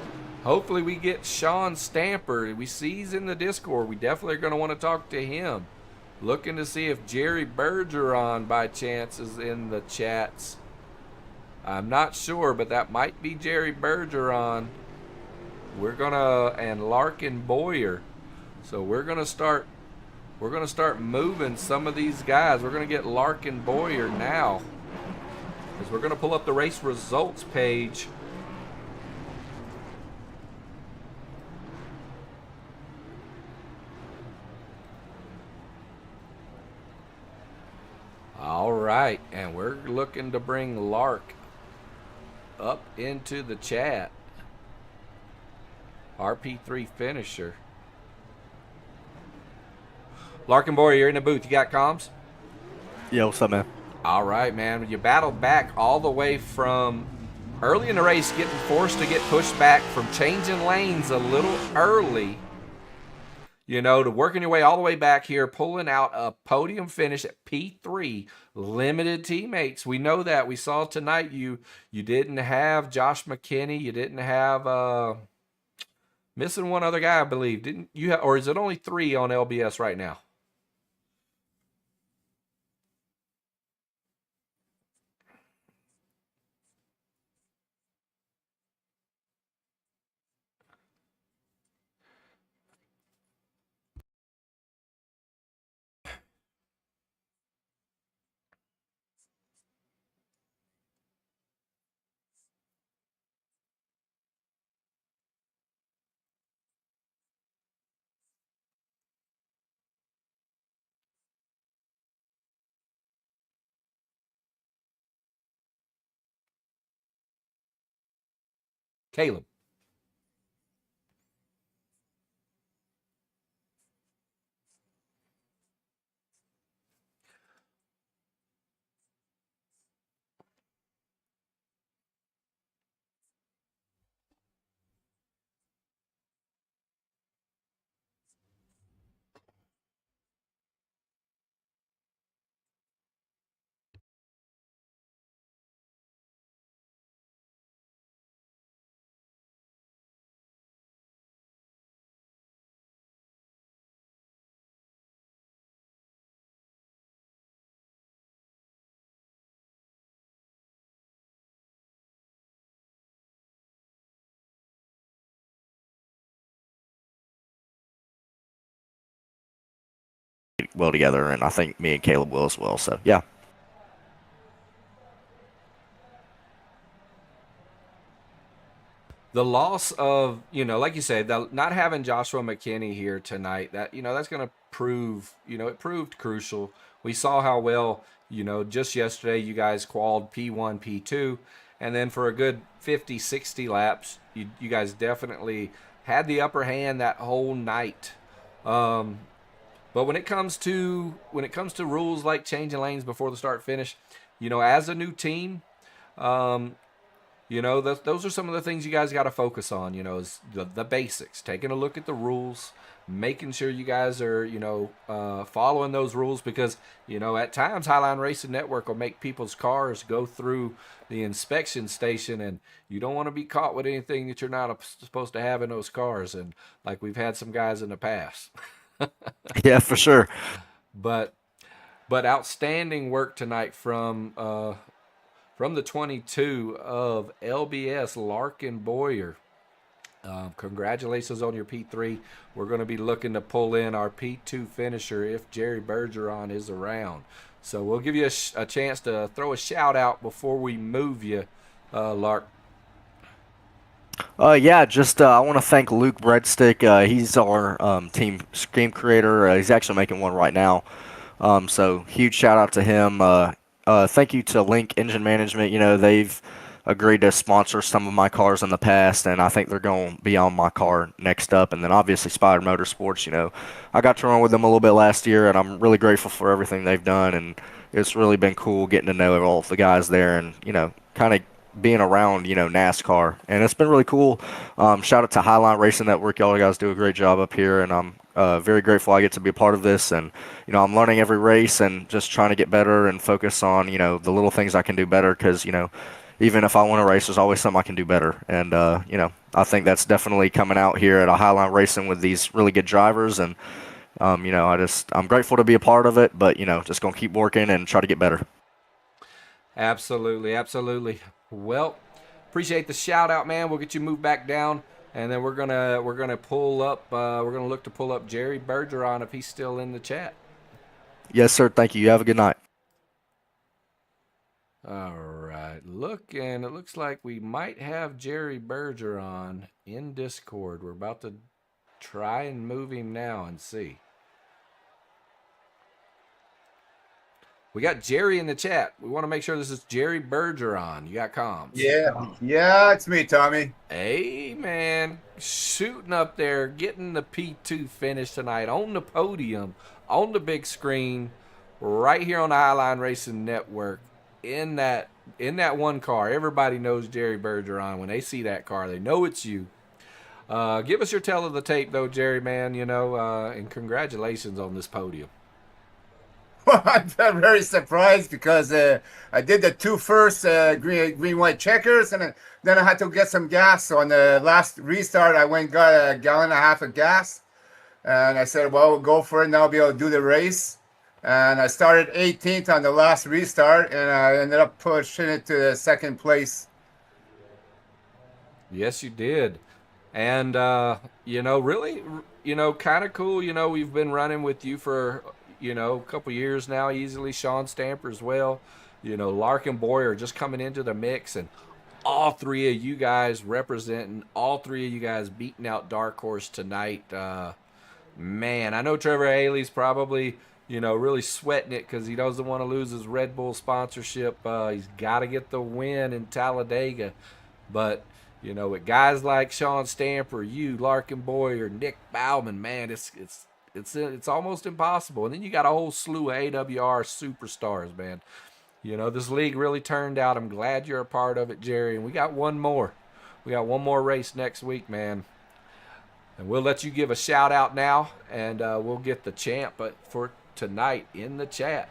Hopefully we get Sean Stamper. We see he's in the Discord. We definitely are going to want to talk to him. Looking to see if Jerry Bergeron by chance is in the chats. I'm not sure, but that might be Jerry Bergeron. And Larkin Boyer. So we're gonna start moving some of these guys. We're gonna get Larkin Boyer now. Because we're gonna pull up the race results page. All right, and we're looking to bring Lark up into the chat. RP3 finisher. Larkin Boyer, you're in the booth. You got comms? Yeah, what's up, man? All right, man. You battled back all the way from early in the race, getting forced to get pushed back from changing lanes a little early. You know, to working your way all the way back here, pulling out a podium finish at P3. Limited teammates. We know that. We saw tonight you didn't have Josh McKinney. You didn't have missing one other guy, I believe. Didn't you have, or is it only 3 on LBS right now? Caleb. Well together, and I think me and Caleb will as well. So yeah. The loss of, like you said, not having Joshua McKinney here tonight, that's going to prove, it proved crucial. We saw how well, just yesterday you guys qualified P1, P2, and then for a good 50, 60 laps, you guys definitely had the upper hand that whole night. But when it comes to rules like changing lanes before the start finish, as a new team, those are some of the things you guys got to focus on, is the basics, taking a look at the rules, making sure you guys are, following those rules because, at times Highline Racing Network will make people's cars go through the inspection station and you don't want to be caught with anything that you're not supposed to have in those cars. And like we've had some guys in the past. Yeah, for sure. But outstanding work tonight from the 22 of LBS, Larkin Boyer. Congratulations on your P3. We're going to be looking to pull in our P2 finisher if Jerry Bergeron is around. So we'll give you a chance to throw a shout out before we move you, Lark. Yeah, just I want to thank Luke Breadstick. He's our team scheme creator. He's actually making one right now. So huge shout out to him. Thank you to Link Engine Management. They've agreed to sponsor some of my cars in the past, and I think they're going to be on my car next up. And then obviously Spider Motorsports. I got to run with them a little bit last year, and I'm really grateful for everything they've done. And it's really been cool getting to know all the guys there and, kind of being around, NASCAR. And it's been really cool. Shout out to Highline Racing Network. Y'all guys do a great job up here, and I'm very grateful I get to be a part of this. And, I'm learning every race and just trying to get better and focus on, the little things I can do better because, even if I want to race, there's always something I can do better. And, I think that's definitely coming out here at a Highline Racing with these really good drivers. And, I'm grateful to be a part of it, but, just going to keep working and try to get better. Absolutely, absolutely. Well, appreciate the shout out, man. We'll get you moved back down, and then we're gonna pull up. We're gonna look to pull up Jerry Bergeron if he's still in the chat. Yes, sir. Thank you. You have a good night. All right. It looks like we might have Jerry Bergeron in Discord. We're about to try and move him now and see. We got Jerry in the chat. We want to make sure this is Jerry Bergeron. You got comms? Yeah, it's me, Tommy. Hey, man. Shooting up there, getting the P2 finish tonight on the podium, on the big screen, right here on the Highline Racing Network in that one car. Everybody knows Jerry Bergeron. When they see that car, they know it's you. Give us your tell of the tape, though, Jerry, man, and congratulations on this podium. I'm very surprised because I did the two first green white checkers, and then I had to get some gas. So on the last restart, I went and got a gallon and a half of gas, and I said, "Well, we'll go for it, and I'll be able to do the race." And I started 18th on the last restart, and I ended up pushing it to second place. Yes, you did, and really, kind of cool. We've been running with you for a couple years now, easily. Sean Stamper as well. Larkin Boyer just coming into the mix, and all three of you guys representing, all three of you guys beating out Dark Horse tonight. Man, I know Trevor Haley's probably, really sweating it because he doesn't want to lose his Red Bull sponsorship. He's got to get the win in Talladega. But, You know, with guys like Sean Stamper, you, Larkin Boyer, Nick Bauman, man, it's almost impossible. And then you got a whole slew of AWR superstars, man. You know, this league really turned out. I'm glad you're a part of it, Jerry. And we got one more. We got one more race next week, man. And we'll let you give a shout out now, and we'll get the champ for tonight in the chat.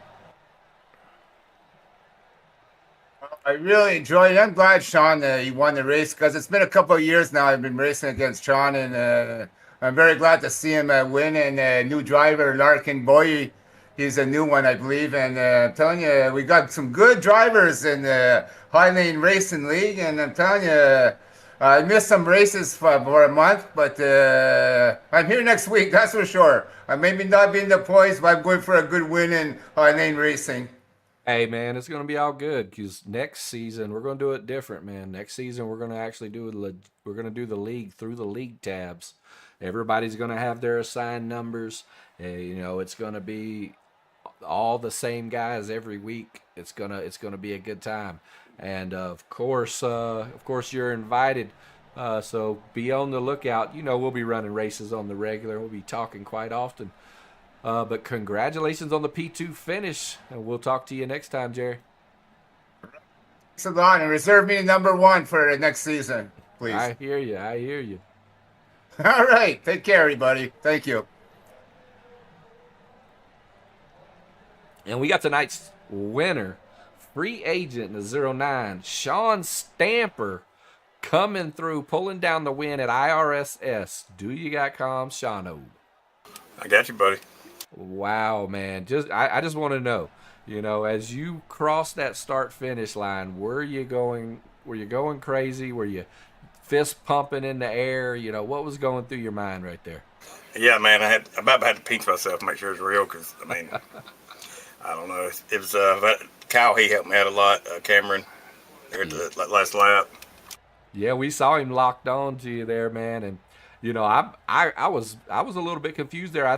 I really enjoyed it. I'm glad Sean he won the race because it's been a couple of years now I've been racing against Sean, and I'm very glad to see him win. And new driver Larkin Boy, he's a new one, I believe. And I'm telling you, we got some good drivers in the High Lane Racing League, and I'm telling you, I missed some races for a month, but I'm here next week, that's for sure. I maybe not be in the points, but I'm going for a good win in High Lane Racing. Hey, man, it's going to be all good because next season we're going to do it different, man. Next season we're going to actually do the league through the league tabs. Everybody's going to have their assigned numbers. You know, it's going to be all the same guys every week. It's gonna be a good time, and of course you're invited. So be on the lookout. You know, we'll be running races on the regular. We'll be talking quite often. But congratulations on the P2 finish, and we'll talk to you next time, Jerry. Thanks a lot, and reserve me number 1 for next season, please. I hear you. All right, take care, everybody. Thank you. And we got tonight's winner, free agent in the 09, Sean Stamper, coming through, pulling down the win at IRSS. Do you got comms, Shano? I got you, buddy. Wow, man. I just want to know, you know, as you cross that start finish line, were you going crazy? Were you fist pumping in the air? You know, what was going through your mind right there? Yeah, man, I about had to pinch myself to make sure it's real, because I mean, I don't know. It was Kyle. He helped me out a lot. Cameron, there at the last lap. Yeah, we saw him locked on to you there, man, and you know, I was a little bit confused there. I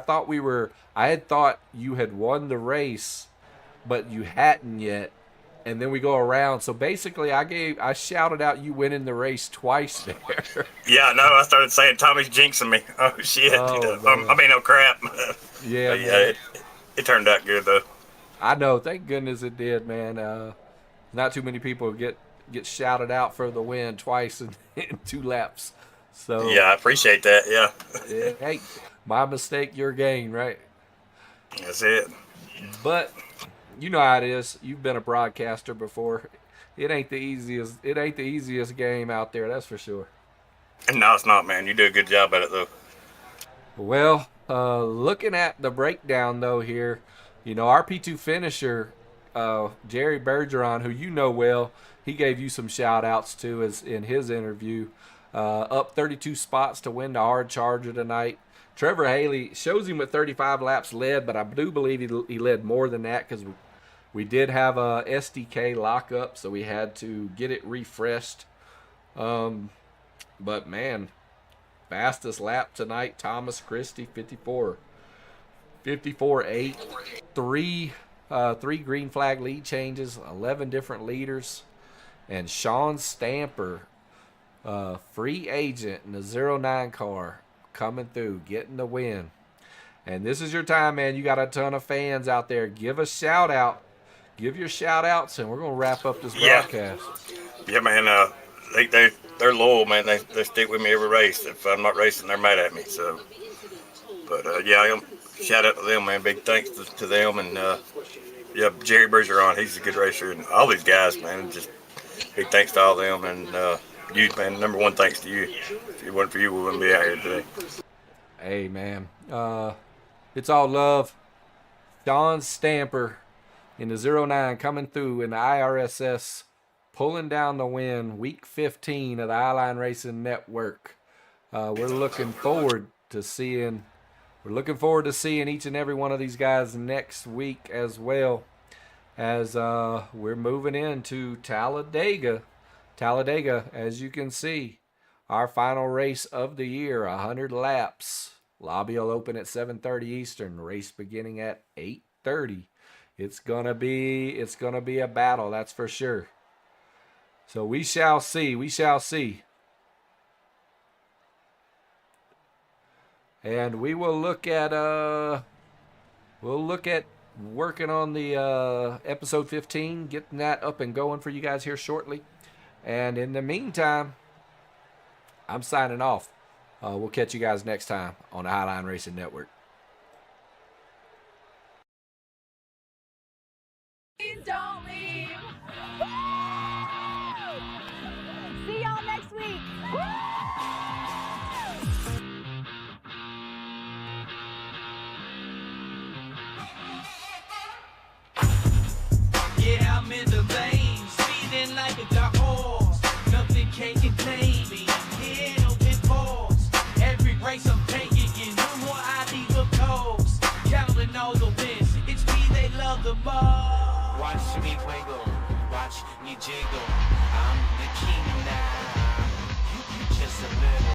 had thought you had won the race, but you hadn't yet. And then we go around. So basically, I shouted out you winning the race twice there. Yeah, no, I started saying Tommy's jinxing me. Oh shit! I mean, no crap. Yeah, yeah. It turned out good though. I know. Thank goodness it did, man. Not too many people get shouted out for the win twice in 2 laps. So yeah, I appreciate that. Yeah. Hey, my mistake, your gain, right? That's it. But you know how it is. You've been a broadcaster before. It ain't the easiest game out there, that's for sure. No, it's not, man. You do a good job at it though. Well, looking at the breakdown though here, you know, our P2 finisher, Jerry Bergeron, who you know well, he gave you some shout outs too as in his interview. Up 32 spots to win the hard charger tonight. Trevor Haley shows him with 35 laps led, but I do believe he led more than that because we did have a SDK lockup, so we had to get it refreshed. But man, fastest lap tonight, Thomas Christie, 54.8. Three green flag lead changes, 11 different leaders, and Sean Stamper, free agent in the 09 car, coming through, getting the win. And this is your time, man. You got a ton of fans out there. Give a shout out. Give your shout outs, and we're going to wrap up this broadcast. Yeah, man. They're loyal, man. They stick with me every race. If I'm not racing, they're mad at me. So, but yeah, shout out to them, man. Big thanks to them. And yeah, Jerry Bergeron, he's a good racer. And all these guys, man. Just big thanks to all of them. And you, man, number 1 thanks to you. If it wasn't for you, we wouldn't be out here today. Hey, man. It's all love. Sean Stamper in the 09 coming through in the IRSS, pulling down the win, week 15 of the I-Line Racing Network. We're looking forward to seeing each and every one of these guys next week, as well as we're moving into Talladega. Talladega, as you can see, our final race of the year, 100 laps. Lobby will open at 7:30 Eastern. Race beginning at 8:30. It's gonna be a battle, that's for sure. So we shall see. and we will look at working on the episode 15, getting that up and going for you guys here shortly. And in the meantime, I'm signing off. We'll catch you guys next time on the Highline Racing Network. Please don't leave. See y'all next week. Yeah, I'm in the lane, speeding like a dark horse. Nothing can contain me. Here, no pitfalls. Every race I'm taking, you no more I leave a coast. Counting all the wins, it's me they love the most. Watch me wiggle, watch me jiggle. I'm the king now. You just a little.